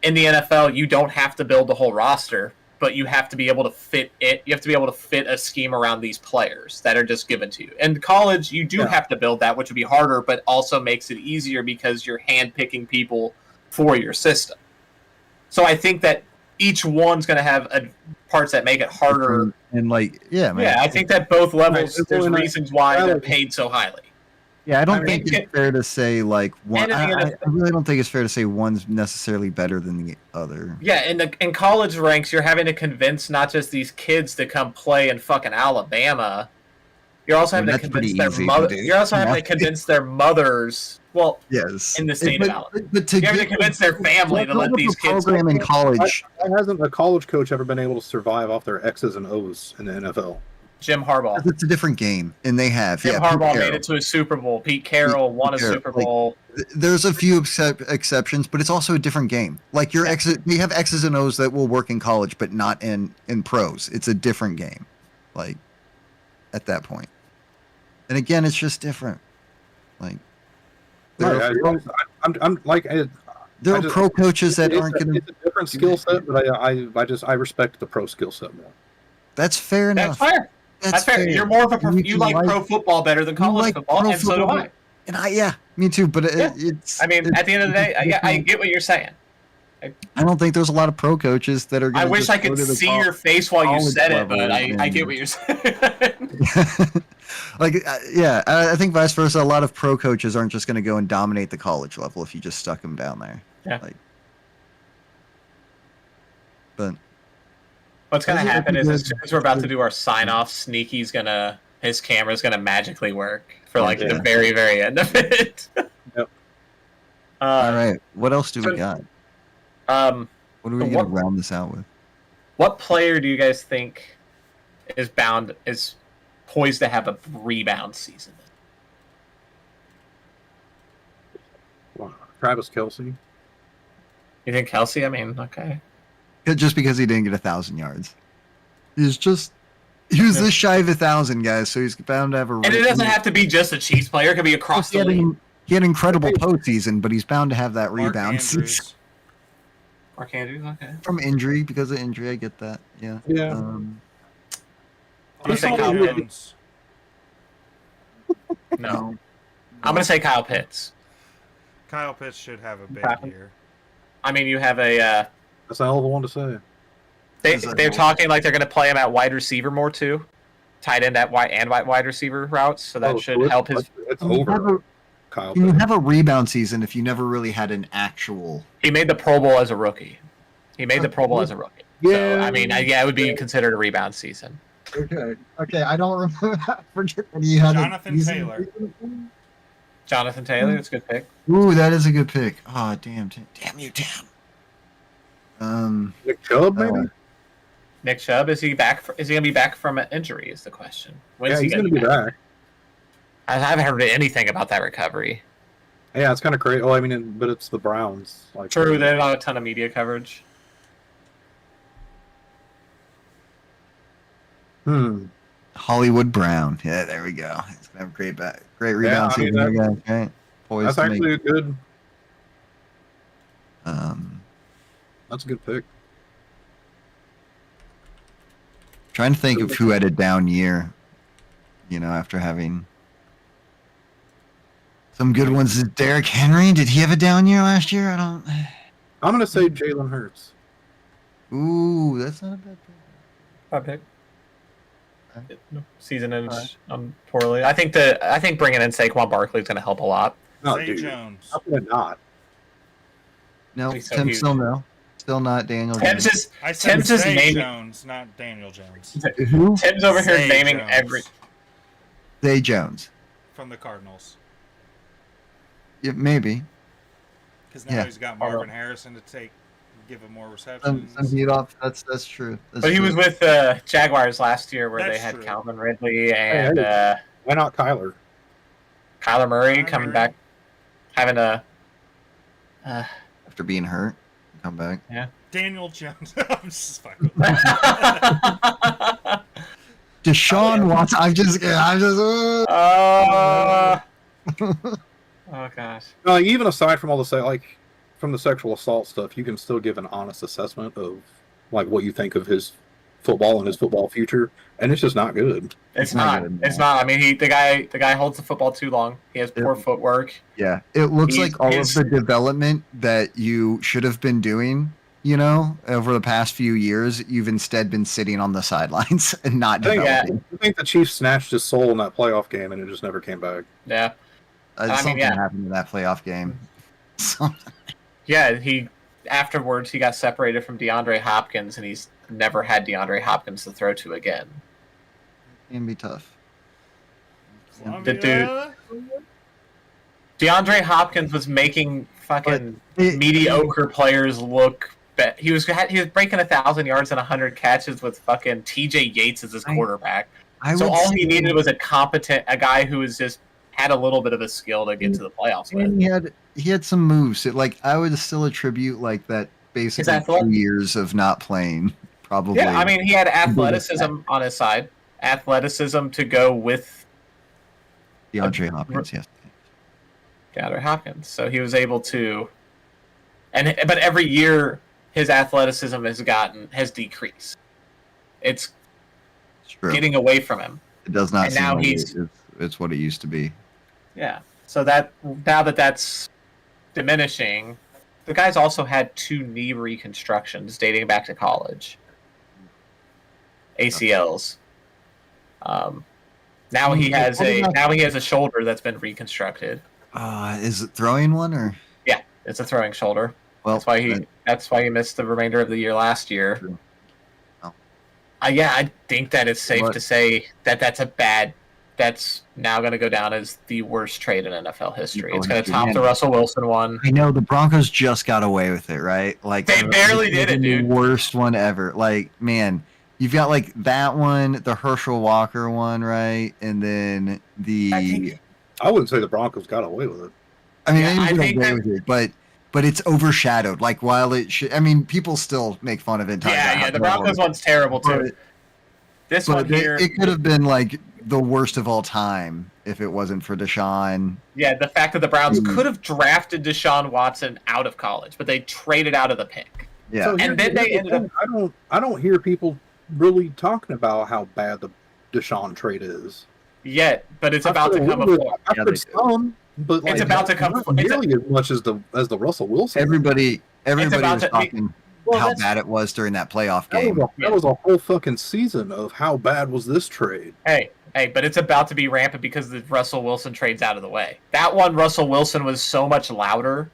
in the NFL, you don't have to build the whole roster, but you have to be able to fit it. You have to be able to fit a scheme around these players that are just given to you. In college, you do have to build that, which would be harder, but also makes it easier because you're handpicking people for your system. So I think that each one's going to have parts that make it harder. And like, yeah, man. Yeah, I think that both levels, Right. there's reasons why they're Right. paid so highly. Yeah, I don't I think mean, it's fair to say like one. And in the I really don't think it's fair to say one's necessarily better than the other. Yeah, in college ranks, you're having to convince not just these kids to come play in fucking Alabama. You're also having to That's convince pretty their easy to mother. do. You're also having to convince their mothers. Well, Yes, in the state of Alabama. but to you're having to convince their family to let these kids. program in college. Why hasn't a college coach ever been able to survive off their X's and O's in the NFL? Jim Harbaugh. It's a different game, and they have. Jim yeah, Harbaugh Pete made it to a Super Bowl. Pete Carroll won a Carroll, Super Bowl. There's a few exceptions, but it's also a different game. Like your we have X's and O's that will work in college, but not in pros. It's a different game. Like at that point, and again, it's just different. Like there Right, are, I'm like there are just- pro coaches that it's aren't a, going to. it's a different skill set, but I respect the pro skill set more. That's fair That's enough. fair. That's fair. You're more of a you like pro football better than college like football, pro and so do football, I. And yeah, me too. But Yeah. it's. I mean, at the end of the day, I get what you're saying. I don't think there's a lot of pro coaches that are. I Gonna wish just I go could to the see your face while you college said it, level but I and- get what you're saying. Like, yeah, I think vice versa. A lot of pro coaches aren't just going to go and dominate the college level if you just stuck them down there. Yeah. Like, but What's gonna That's a happen is good- as soon as we're about to do our sign off, his camera's gonna magically work for like Yeah. the very, very end of it. Yep. all right, what else do so- we got? Um, What are we so going to what- round this out with? what player do you guys think is poised to have a rebound season? Wow. Travis Kelsey. You think Kelsey? I mean, okay. Just because he didn't get 1,000 yards, he was this shy of 1,000, guys. So he's bound to have a. And it doesn't have to be just a Chiefs player; it could be across the league. He had incredible postseason, but he's bound to have that Mark rebound Andrews. Mark Andrews, okay. from injury. Because of injury, I get that. Yeah. Yeah. Um, I'm gonna say Kyle Kyle Pitts. Jones. No, I'm gonna say Kyle Pitts. Kyle Pitts should have a big Happen. year. I mean, you have a. That's a hell of a one to say. They're talking like they're going to play him at wide receiver more too, tight end at wide receiver routes, so that should so help his. It's Can you have over. a- Kyle. Can you Pitts. have a rebound season if you never really had an actual? He made the Pro Bowl as a rookie. He made the Pro Bowl as a rookie. So, Yeah. I mean, yeah, it would be considered a rebound season. Okay. I don't remember. Forget that he had Jonathan Taylor. Jonathan Taylor, that's a good pick. Ooh, that is a good pick. Oh, damn you, damn. Nick Chubb, maybe. Nick Chubb, is he back? Is he going to be back from an injury? Is the question. When's Yeah, he he's going going to to be back. I haven't heard anything about that recovery. Yeah, it's kind of crazy. Well, I mean, but it's the Browns. Like, True, they don't have a ton of media coverage. Hollywood Brown. Yeah, there we go. He's gonna have great rebound I mean, season, guys. Right? Poised That's to make- actually a good. um, That's a good pick. trying to think of who had a down year. You know, after having some good ones. Is Derrick Henry? Did he have a down year last year? I don't. I'm going to say Jalen Hurts. Ooh, that's not a bad pick. I pick. Okay. Season ends poorly. I think bringing in Saquon Barkley is going to help a lot. No, Zay dude. Jones. How could it not? No, He's so Tim huge. still no. Still not Daniel Tim's Jones. just I said Tim's just Zay naming. Jones, not Daniel Jones. Who? Tim's over here Zay naming Jones every. Zay Jones. from the Cardinals. Yeah, maybe. Because now Yeah. he's got Marvin Harrison to give him more Some receptions. heat off. That's true. That's But he true. was with the Jaguars last year, where they That's had true. Calvin Ridley and Why not Kyler? Kyler Murray Kyler coming Murray. back, having a. After being hurt, come back. Daniel Jones. I'm just fucking. Deshaun Watson. I'm just. Oh gosh. No, even aside from all the from the sexual assault stuff, you can still give an honest assessment of like what you think of his football and his football future, and it's just not good. It's not not. good It's anymore. not. I mean, the guy holds the football too long. He has poor Yep. footwork. Yeah, it looks He's- like all of his- the development that you should have been doing, over the past few years, you've instead been sitting on the sidelines and not I think, developing. I think the Chiefs snatched his soul in that playoff game, and it just never came back. Yeah. I mean, Something yeah. happened in that playoff game. Something. Yeah. Afterwards he got separated from DeAndre Hopkins, and he's never had DeAndre Hopkins to throw to again. Can be tough. Columbia. DeAndre Hopkins was making fucking It- mediocre players look. He was breaking 1,000 yards and 100 catches with fucking TJ Yates as his quarterback. I So would all say- he needed was a guy who was just had a little bit of a skill to get to the playoffs with. and he had some moves. I would still attribute like that basically athletic- 2 years of not playing. Probably. Yeah, I mean, he had athleticism on his side, athleticism to go with DeAndre Hopkins. Yes. DeAndre Hopkins. So he was able to, but every year his athleticism has decreased. It's True. getting away from him. It does not and seem now like he's- it's what it used to be. Yeah. So that now that that's diminishing, the guy's also had 2 knee reconstructions dating back to college. ACLs. Now he has a shoulder that's been reconstructed. Is it throwing one or? Yeah, it's a throwing shoulder. Well, That's why he missed the remainder of the year last year. True. Oh. Yeah, I think that it's safe What? to say that that's now going to go down as the worst trade in NFL history. It's going to top the Russell Wilson one. I know the Broncos just got away with it, right? Like They barely did it, the dude. worst one ever. Like, man, you've got like that one, the Herschel Walker one, right? And then I wouldn't say the Broncos got away with it. I mean, Yeah, they I didn't think get away that- with it, but it's overshadowed. Like, while it should, I mean, people still make fun of it. talk about how Yeah, the terrible Broncos it is. one's terrible too. But- This But one here, it could have been like the worst of all time if it wasn't for Deshaun. yeah, the fact that the Browns Mm. could have drafted Deshaun Watson out of college, but they traded out of the pick. Yeah, So And here's then the they ended thing. I don't hear people really talking about how bad the Deshaun trade is. Yet, but it's about to I've come heard a little before. bit- I've Yeah, heard they do. some, but like, about to come- not nearly as much as the Russell Wilson. everybody about was to- talking Well, how that's- bad it was during that playoff That game. was a whole fucking season of how bad was this trade. Hey, but it's about to be rampant because the Russell Wilson trade's out of the way. That one, Russell Wilson was so much louder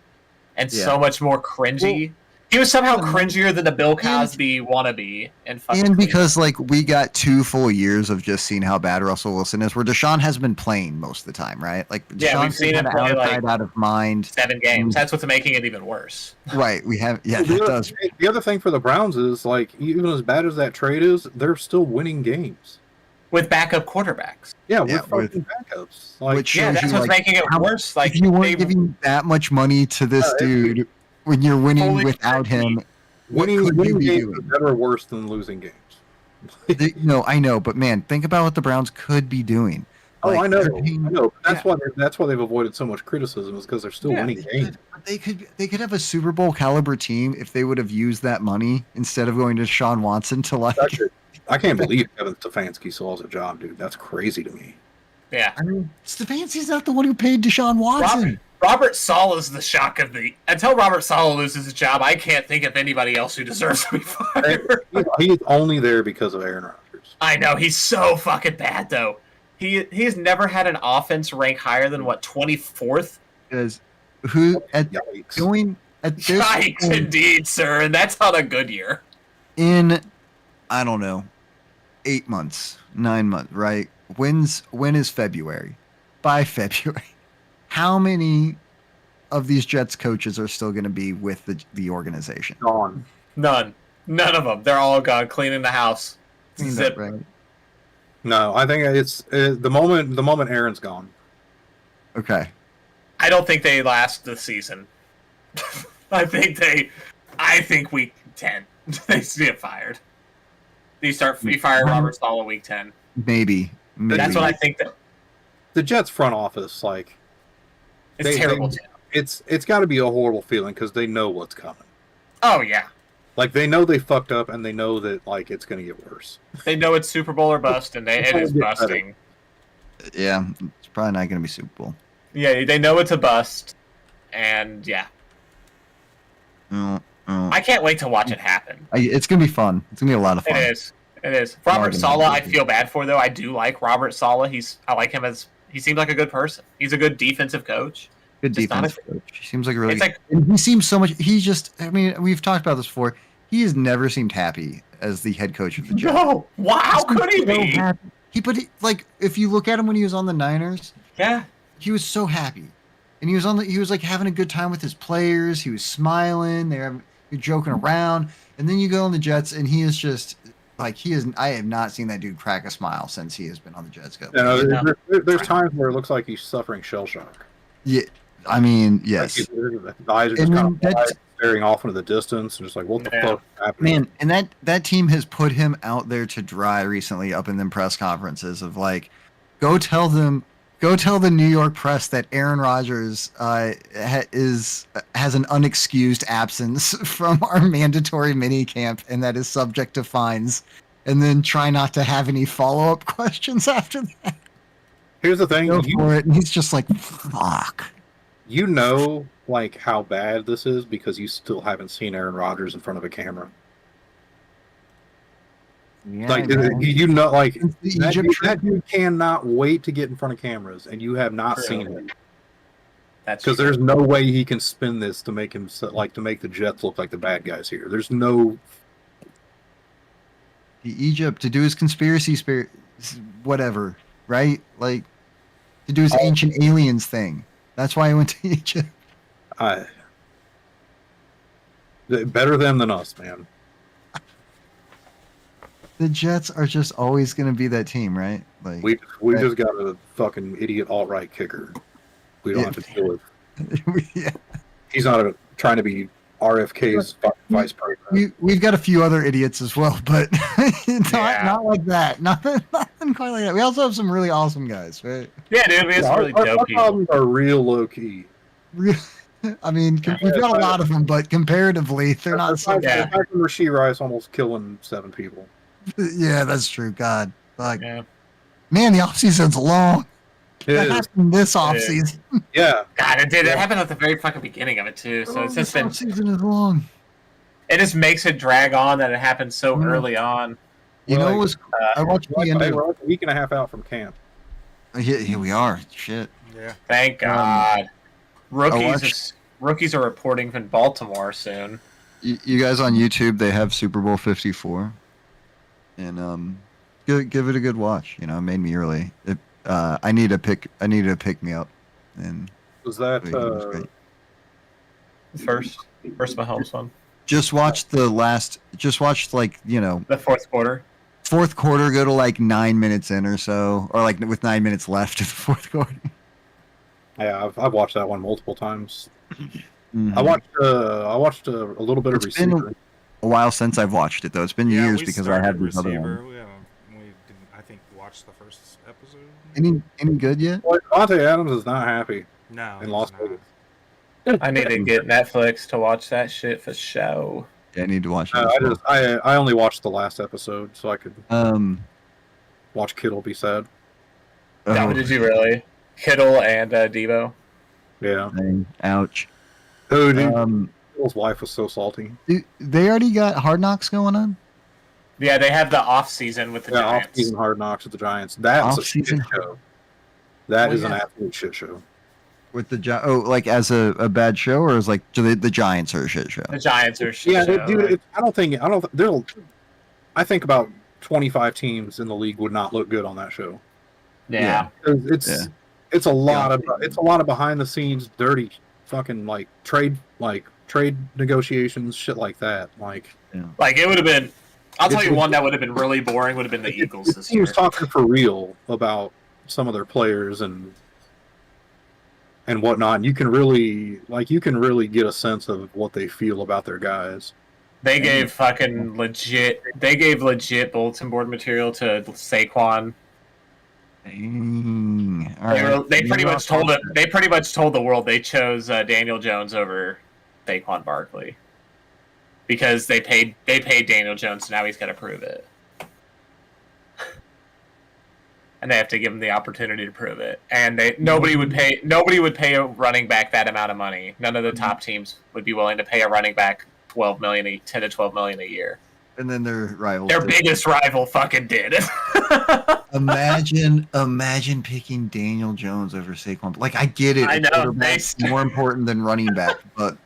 and so Yeah. much more cringy. He was somehow cringier than the Bill Cosby wannabe. And Because like we got 2 full years of just seeing how bad Russell Wilson is, where Deshaun has been playing most of the time, right? Like Yeah, we've Deshaun's seen him kinda play, out of like- sight, out of mind. 7 games. That's what's making it even worse. Right, we have the, that other, does. the other thing for the Browns is like even as bad as that trade is, they're still winning games. With backup quarterbacks. Yeah, with Yeah, fucking backups. Like Which Yeah, shows that's you what's like making it how- worse. Like if you weren't they- giving that much money to this Yeah, dude when you're winning Fully without him, what winning, could you winning be games doing? is better or worse than losing games. No, I know, but man, think about what the Browns could be doing. Oh, Like, I know. they're paying- I know. That's why they've avoided so much criticism is because they're still Yeah, winning games. But they could have a Super Bowl caliber team if they would have used that money instead of going to Sean Watson to like. I can't believe Kevin Stefanski still has a job, dude. That's crazy to me. Yeah. I mean, Stefanski's not the one who paid Deshaun Watson. Robert Saleh is the shock of the. Until Robert Saleh loses his job, I can't think of anybody else who deserves to be fired. He's only there because of Aaron Rodgers. I know he's so fucking bad though. He's never had an offense rank higher than what 24th. Because who at Yikes. going at this Yikes, point indeed, sir, and that's on a good year. in, I don't know, 8 months, 9 months, right? When is February? By February, how many of these Jets coaches are still going to be with the organization? Gone. None of them. They're all gone, cleaning the house. Isn't Zip. that right? No, I think it's the moment Aaron's gone. Okay. I don't think they last the season. I think week 10 they get fired. You fire Robert Saleh week 10. Maybe. That's what I think. That The Jets front office, like it's They- terrible. they- it's got to be a horrible feeling because they know what's coming. Oh yeah, Like they know they fucked up and they know that like it's gonna get worse. they know it's Super Bowl or bust, and it is busting. Yeah, it's probably not going to be Super Bowl. Yeah, they know it's a bust, and yeah, I can't wait to watch it happen. It's going to be fun. It's going to be a lot of fun. It is. Robert Marvin Saleh, I Harrison. feel bad for though. I do like Robert Saleh. I like him as he seems like a good person. He's a good defensive coach. Good Just not defense coach. He seems like a really. It's like And he seems so much. He just. I mean, we've talked about this before. He has never seemed happy as the head coach of the Jets. no, wow, how could he So be? happy. Like if you look at him when he was on the Niners, Yeah, he was so happy, and he was like having a good time with his players. He was smiling. They're joking around, and then you go on the Jets, and he is just like he is. I have not seen that dude crack a smile since he has been on the Jets. You know, there's times where it looks like he's suffering shell shock. Yeah, I mean, yes. Like, the eyes are just And kind then of that's- staring off into the distance, and just like, what the Yeah. fuck is happening? Man, and that team has put him out there to dry recently up in them press conferences of like, go tell the New York press that Aaron Rodgers has an unexcused absence from our mandatory mini camp and that is subject to fines and then try not to have any follow up questions after that. Here's the thing: Go for it, and he's just like, "Fuck." you know, like how bad this is because you still haven't seen Aaron Rodgers in front of a camera. Yeah, Like man. you know, like Since the that Egypt dude, trip, that dude cannot wait to get in front of cameras, and you have not True. seen him That's because true. there's no way he can spin this to make him to make the Jets look like the bad guys here. There's no. Egypt to do his conspiracy spirit, whatever, right? Like to do his ancient aliens thing. That's why he went to Egypt. Better them than us, man. The Jets are just always going to be that team, right? Like We Right. just got a fucking idiot alt-right kicker. We don't Yeah. have to deal with. yeah. He's not trying to be RFK's vice president. We've got a few other idiots as well, but Yeah. not like that. Nothing quite like that. We also have some really awesome guys, right? Yeah, dude, we have some really our dope people. problems are real low key. I mean, we've got a lot of them, but comparatively, they're not so. Yeah. Aside from Rasheed Rice almost killing 7 people. Yeah, that's true. God, like, Yeah. man, the off season's long. It That is. happened this off season. Yeah. God, it did. It happened at the very fucking beginning of it too. So it's just this been. off season is long. It just makes it drag on that it happened so Mm. early on. You Well, know, it was. I watched the end of. We're like a week and a half out from camp. Here we are. Shit. Yeah. Thank God. watched- Rookies are reporting from Baltimore soon. You guys on YouTube, they have Super Bowl 54, and give it a good watch. You know, it made me really. I need to pick me up, and Was that it was great. First Mahomes one. Just watch like The fourth quarter. fourth quarter, go to like 9 minutes in or so, or like with 9 minutes left in the fourth quarter. Yeah, I've watched that one multiple times. Mhm. I watched a little bit of It's been receiver. a while since I've watched it though. It's been Yeah, years we because I had started these other receiver. ones. We didn't, I think, watch the first episode. Any good yet? Well, Devontae Adams is not happy. No, In he's Las not. Vegas. I need to get Netflix to watch that shit for show. Yeah, I need to watch it. as I only watched the last episode so I could well. watch Kittle be sad. No, Oh, did you really? Kittle and Debo. Yeah. dang, ouch. Oh, dude, Um, Kittle's wife was so salty. they already got Hard Knocks going on. Yeah, they have the off season with the Yeah, Giants. off-season Hard Knocks with the Giants. That's a shit Off-season? show. That Well, is an yeah. absolute shit show. With the like as a bad show, or is like the Giants are a shit show? The Giants are shit Yeah, show. dude. I think about 25 teams in the league would not look good on that show. yeah. 'Cause Yeah. it's a lot of behind the scenes dirty fucking like trade negotiations, shit like that. Like Like it would have been. I'll tell It's- you one that would have been really boring. Would have been the Eagles if this teams year. talking for real about some of their players and whatnot, and you can really get a sense of what they feel about their guys. They gave fucking legit. They gave legit bulletin board material to Saquon. Dang. All They, right. they pretty much told it. They pretty much told the world they chose Daniel Jones over Saquon Barkley because they paid Daniel Jones. So now he's got to prove it, and they have to give him the opportunity to prove it. And nobody would pay a running back that amount of money. None of the top teams would be willing to pay a running back 10 to 12 million a year. And then their rivals. Their did. biggest rival fucking did. Imagine picking Daniel Jones over Saquon. Like I get it. I know, Quarterback's more important than running back, but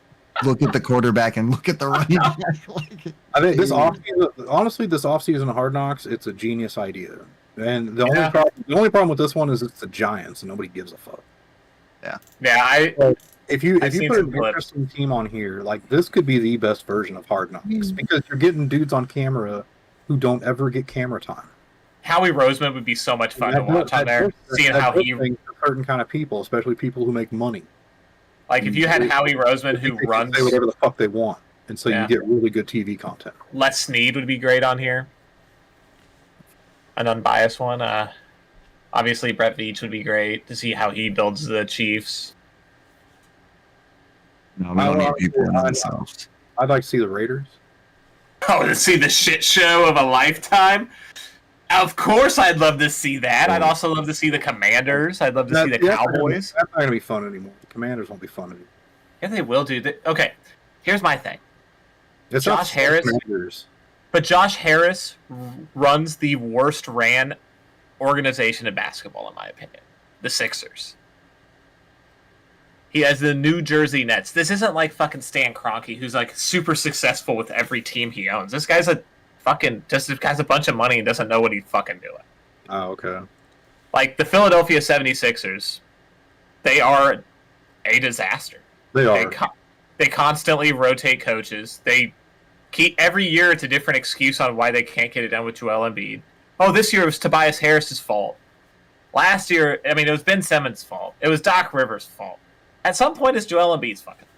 look at the quarterback and look at the running back. Like, I think this Yeah. offseason, honestly, this offseason of Hard Knocks, it's a genius idea. And the Yeah. only problem with this one is it's the Giants and nobody gives a fuck. yeah, If you I've seen put some an clips. interesting team on here, like this could be the best version of Hard Knocks Mm. because you're getting dudes on camera who don't ever get camera time. Howie Roseman would be so much fun to watch on there. Seeing how he thing for certain kind of people, especially people who make money. like if you had Howie Roseman who They can runs say whatever the fuck they want, and so Yeah. you get really good TV content. Les Snead would be great on here. An unbiased one. Obviously Brett Veach would be great to see how he builds the Chiefs. no, we don't need people in I- themselves. I'd like to see the Raiders. Oh, to see the shit show of a lifetime? Of course, I'd love to see that. I'd also love to see the Commanders. I'd love to see the Cowboys. That's not going to be fun anymore. The Commanders won't be fun anymore. Yeah, they will do. Okay, here's my thing. It's Josh Harris. Commanders. But Josh Harris runs the worst ran organization in basketball, in my opinion. The Sixers. He has the New Jersey Nets. This isn't like fucking Stan Kroenke, who's like super successful with every team he owns. This guy's a bunch of money and doesn't know what he's fucking doing. Oh, okay. Like the Philadelphia 76ers, they are a disaster. They are. They constantly rotate coaches. They keep every year it's a different excuse on why they can't get it done with Joel Embiid. Oh, this year it was Tobias Harris's fault. Last year, I mean, it was Ben Simmons' fault. It was Doc Rivers' fault. At some point, it's Joel Embiid's fucking.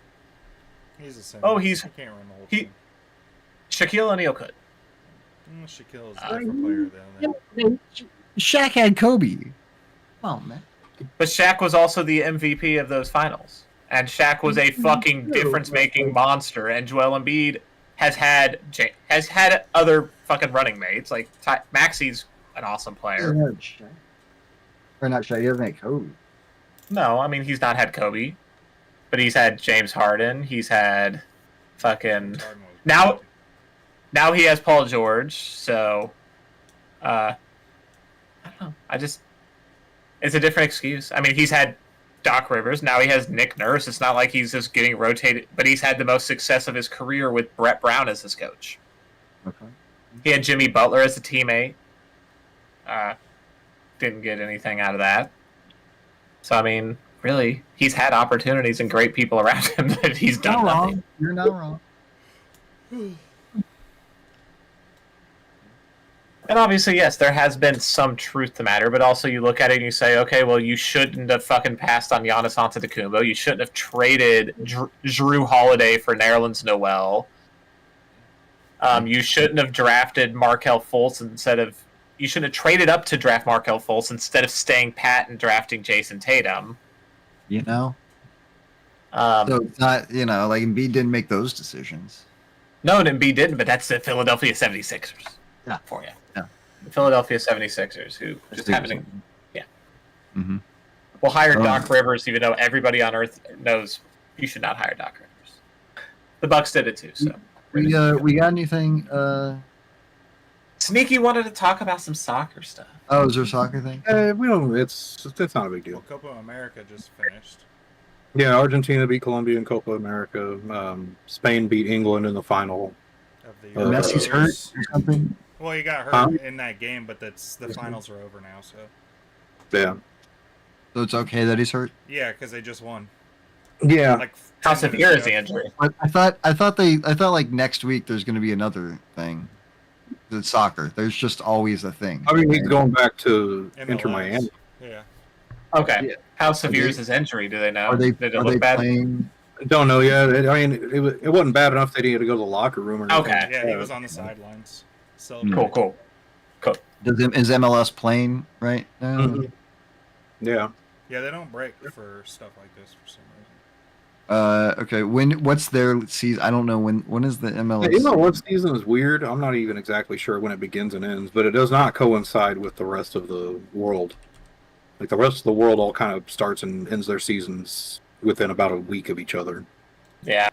He's the same. Oh, He can't run the whole team. Shaquille O'Neal could. Shaquille is a different player than that. Shaq had Kobe. Come on, man. But Shaq was also the MVP of those finals. And Shaq was a fucking difference-making monster. And Joel Embiid has had other fucking running mates. Like, Maxi's an awesome player. Or not Shaq, he doesn't have Kobe. No, I mean, he's not had Kobe. But he's had James Harden. He's had fucking... Now he has Paul George, so... I don't know. It's a different excuse. I mean, he's had Doc Rivers. Now he has Nick Nurse. It's not like he's just getting rotated, but he's had the most success of his career with Brett Brown as his coach. Okay. He had Jimmy Butler as a teammate. Didn't get anything out of that. So, I mean, really, he's had opportunities and great people around him that he's done nothing. You're not wrong. And obviously, yes, there has been some truth to the matter, but also you look at it and you say, okay, well, you shouldn't have fucking passed on Giannis Antetokounmpo. You shouldn't have traded Jrue Holiday for Nerlens Noel. You shouldn't have drafted Markelle Fultz you shouldn't have traded up to draft Markelle Fultz instead of staying pat and drafting Jason Tatum. You know? So it's not, like Embiid didn't make those decisions. No, Embiid didn't, but that's the Philadelphia 76ers for you. Yeah. The Philadelphia 76ers, who just happened to... Mm-hmm. We'll hire Doc Rivers, even though everybody on Earth knows you should not hire Doc Rivers. The Bucks did it too, so... We got anything... Sneaky wanted to talk about some soccer stuff. Oh, is there a soccer thing? We don't. It's not a big deal. Well, Copa America just finished. Yeah, Argentina beat Colombia in Copa America. Spain beat England in the final. Of the Messi's hurt or something? Well, he got hurt in that game, but the finals are over now, so... Yeah. So it's okay that he's hurt? Yeah, because they just won. Yeah. Like, How 10 minutes severe is ago. the injury? But I thought like next week there's going to be another thing. It's soccer. There's just always a thing. I mean, he's going back to MLS. Inter Miami. Yeah. Okay. Yeah. How severe is his injury? Do they know? Are they, Did it are look they bad? playing? Don't know yet. It wasn't bad enough that he had to go to the locker room or anything. Okay. Yeah, he was on the sidelines. So Cool. Is MLS playing right now? Mhm. Yeah. Yeah, they don't break for stuff like this for some reason. Okay. What's their season? I don't know when is the MLS? The MLS season is weird. I'm not even exactly sure when it begins and ends, but it does not coincide with the rest of the world. Like the rest of the world all kind of starts and ends their seasons within about a week of each other. Yeah.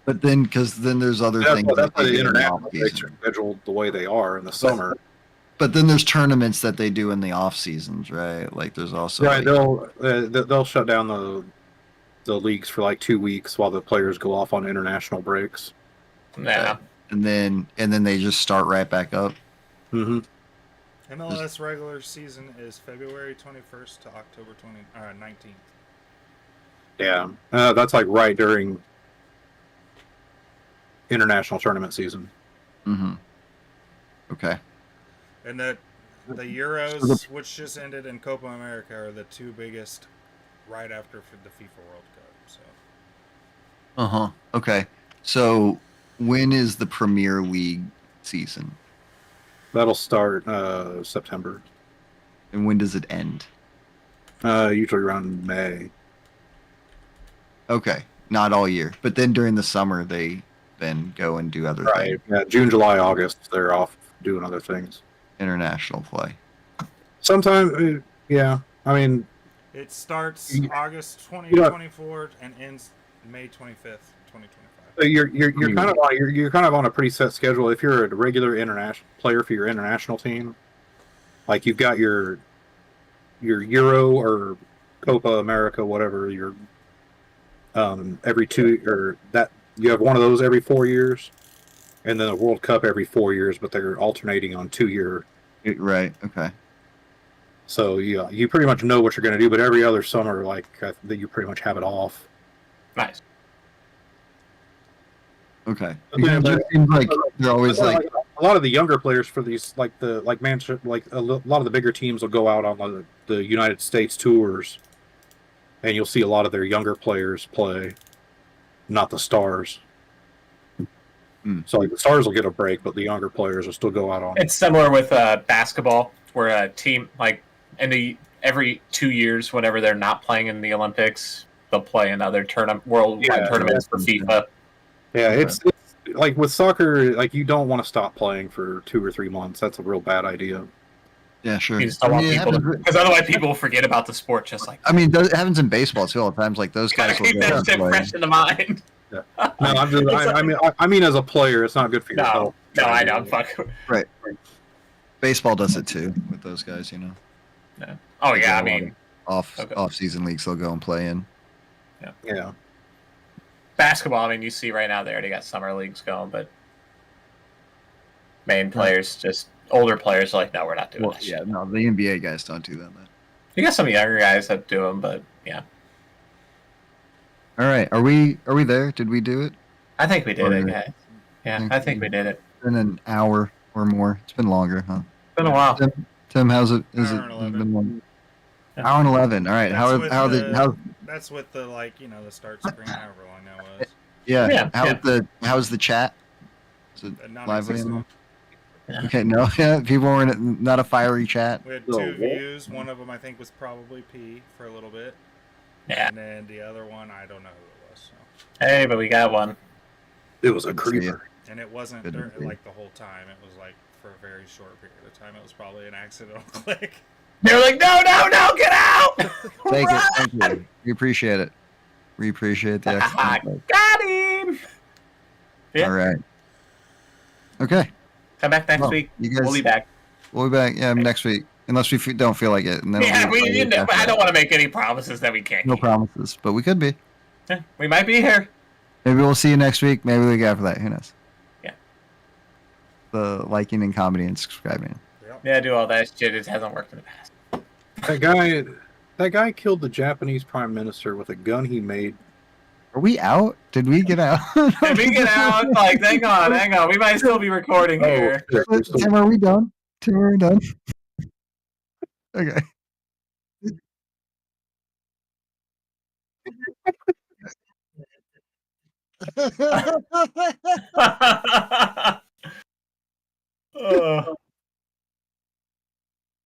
But then, because then there's other things. That's why they the do in international off breaks season. are scheduled the way they are in the summer. But then there's tournaments that they do in the off seasons, right? Like there's also Right, like, they'll shut down the leagues for like 2 weeks while the players go off on international breaks. Yeah. and then they just start right back up. Mm-hmm. MLS regular season is February 21st to October 19th. Yeah, that's like right during international tournament season. Mm-hmm. Okay. And the Euros, which just ended, in Copa America, are the two biggest right after the FIFA World Cup. So Uh-huh. Okay. So when is the Premier League season? That'll start September. And when does it end? Usually around May. Okay. Not all year. But then during the summer they then go and do other Right. things, Yeah, June, July, August, they're off doing other things. international play. Sometimes, yeah. I mean, It starts You- August you know- 2024 and ends May 25th, 2025. you're kind of on a pretty set schedule. If you're a regular international player for your international team, like you've got your Euro or Copa America, whatever, your every 2 or that you have one of those every 4 years, and then a World Cup every 4 years, but they're alternating on 2 year. Right. Okay. So yeah, you pretty much know what you're going to do, but every other summer, like that, you pretty much have it off. Nice. Okay. Yeah, Because but- it seems like they're always But, like, a lot of the younger players for these, like Manchester, like a lot of the bigger teams will go out on the United States tours, and you'll see a lot of their younger players play, not the stars. Hmm. So like the stars will get a break, but the younger players will still go out on. It's similar with basketball, where a team like every 2 years, whenever they're not playing in the Olympics, they'll play in other worldwide Yeah, tournaments for FIFA. Yeah, it's like with soccer, like you don't want to stop playing for 2 or 3 months. That's a real bad idea. yeah, sure. You just don't want it people happens- because otherwise people will forget about the sport. Just like I mean, it happens in baseball too all the times. Like those gotta guys will keep go that and shit play. fresh in the mind. No, I'm just, I mean, as a player, it's not good for your No, health. no, I know. I'm fucking. Baseball does it too with those guys. You know, Oh yeah, I a lot mean off Okay. off season leagues they'll go and play in. Yeah. basketball. I mean, you see right now they already got summer leagues going, but main players, just older players, are like, no, we're not doing Well, that yeah, shit. no, the NBA guys don't do that. Man. You got some younger guys that do them, but yeah, All right, are we there? Did we do it? I think we did it. Alright. Yeah, I think we did it. It's been an hour or more. It's been longer, huh? It's been a while. Tim, how's it? Is Hour it and has 11. been long? Yeah. Hour and 11. All right. That's with How the- That's with the the start screen, however long that was. yeah. Yeah, How's the chat? Is it lively? Non-existent. Yeah. Okay, no, yeah, people were in not a fiery chat. We had Oh, 2 what? views. One of them I think was probably P for a little bit, Yeah. and then the other one I don't know who it was. So. Hey, but we got one. It was a Good to see creeper. And it wasn't Good to during, see. like the whole time. It was like for a very short period of time. It was probably an accidental click. They were like, no, get out! Take it. Thank you. We appreciate it. We appreciate the extra. Got him. Yeah. All right. Okay. Come back next Well, week. you guys, We'll be back. We'll be back. Yeah, next week, unless we don't feel like it. And then Yeah, we'll be back I after don't that. want to make any promises that we can't No keep. promises, but we could be. Yeah, we might be here. Maybe we'll see you next week. Maybe the week after that. Who knows? Yeah. The liking and commenting and subscribing. Yep. Yeah, do all that shit. It hasn't worked in the past. That guy killed the Japanese prime minister with a gun he made. Are we out? Did we get out? If we get out, like, hang on. We might still be recording here. shit. Tim, are we done? Tim, are we done? Okay.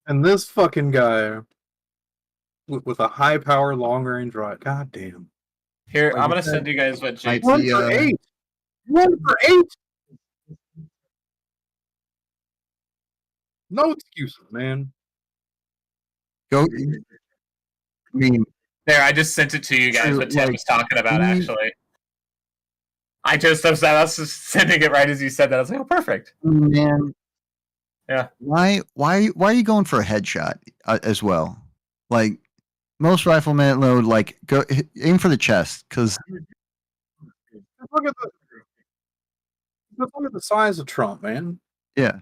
And this fucking guy with a high power, long range rifle. God damn. Here, Like I'm you gonna said, send you guys what Jake. One One for The, 8. 1 for 8. No excuses, man. Go. I mean, There, I just sent it to you guys. True, What Tim like, was talking about, we- actually. I was just sending it right as you said that. I was like, oh, perfect. man. Yeah. Why are you going for a headshot as well? Like most riflemen load, like go aim for the chest because Just look at the size of Trump, man. yeah,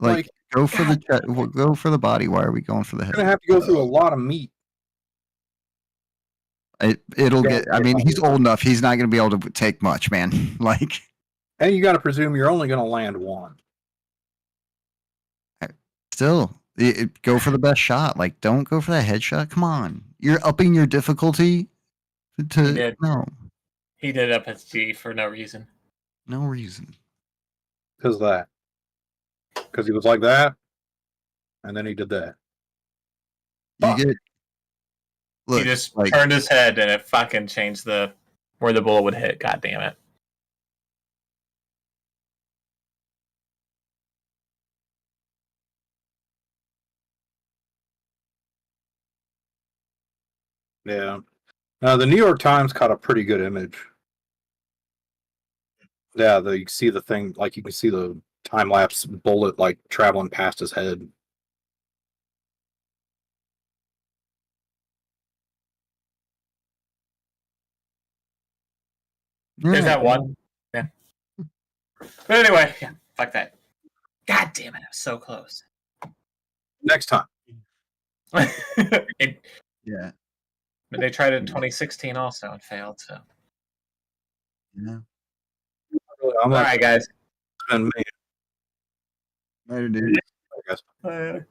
like go for the chest, go for the body. Why are we going for the You're head? gonna have to go through a lot of meat. It'll get. I mean, he's old enough. He's not going to be able to take much, man. Like And you got to presume you're only going to land one. still, go for the best shot. Like don't go for that headshot. Come on, you're upping your difficulty. He To did. no He did up his G for no reason. no reason. Because of that. Because he was like that. And then he did that. You Fuck. get. Look, He just like turned his head and it fucking changed where the bullet would hit. God damn it. Yeah. The New York Times caught a pretty good image. Yeah, you see the thing, like you can see the time lapse bullet like traveling past his head. There's that one. Yeah. But anyway, yeah, fuck that. God damn it, I was so close. Next time. Yeah. But they tried it in 2016 also and failed, so. Yeah. I'm All right, guys. and me, Later, dude. I guess.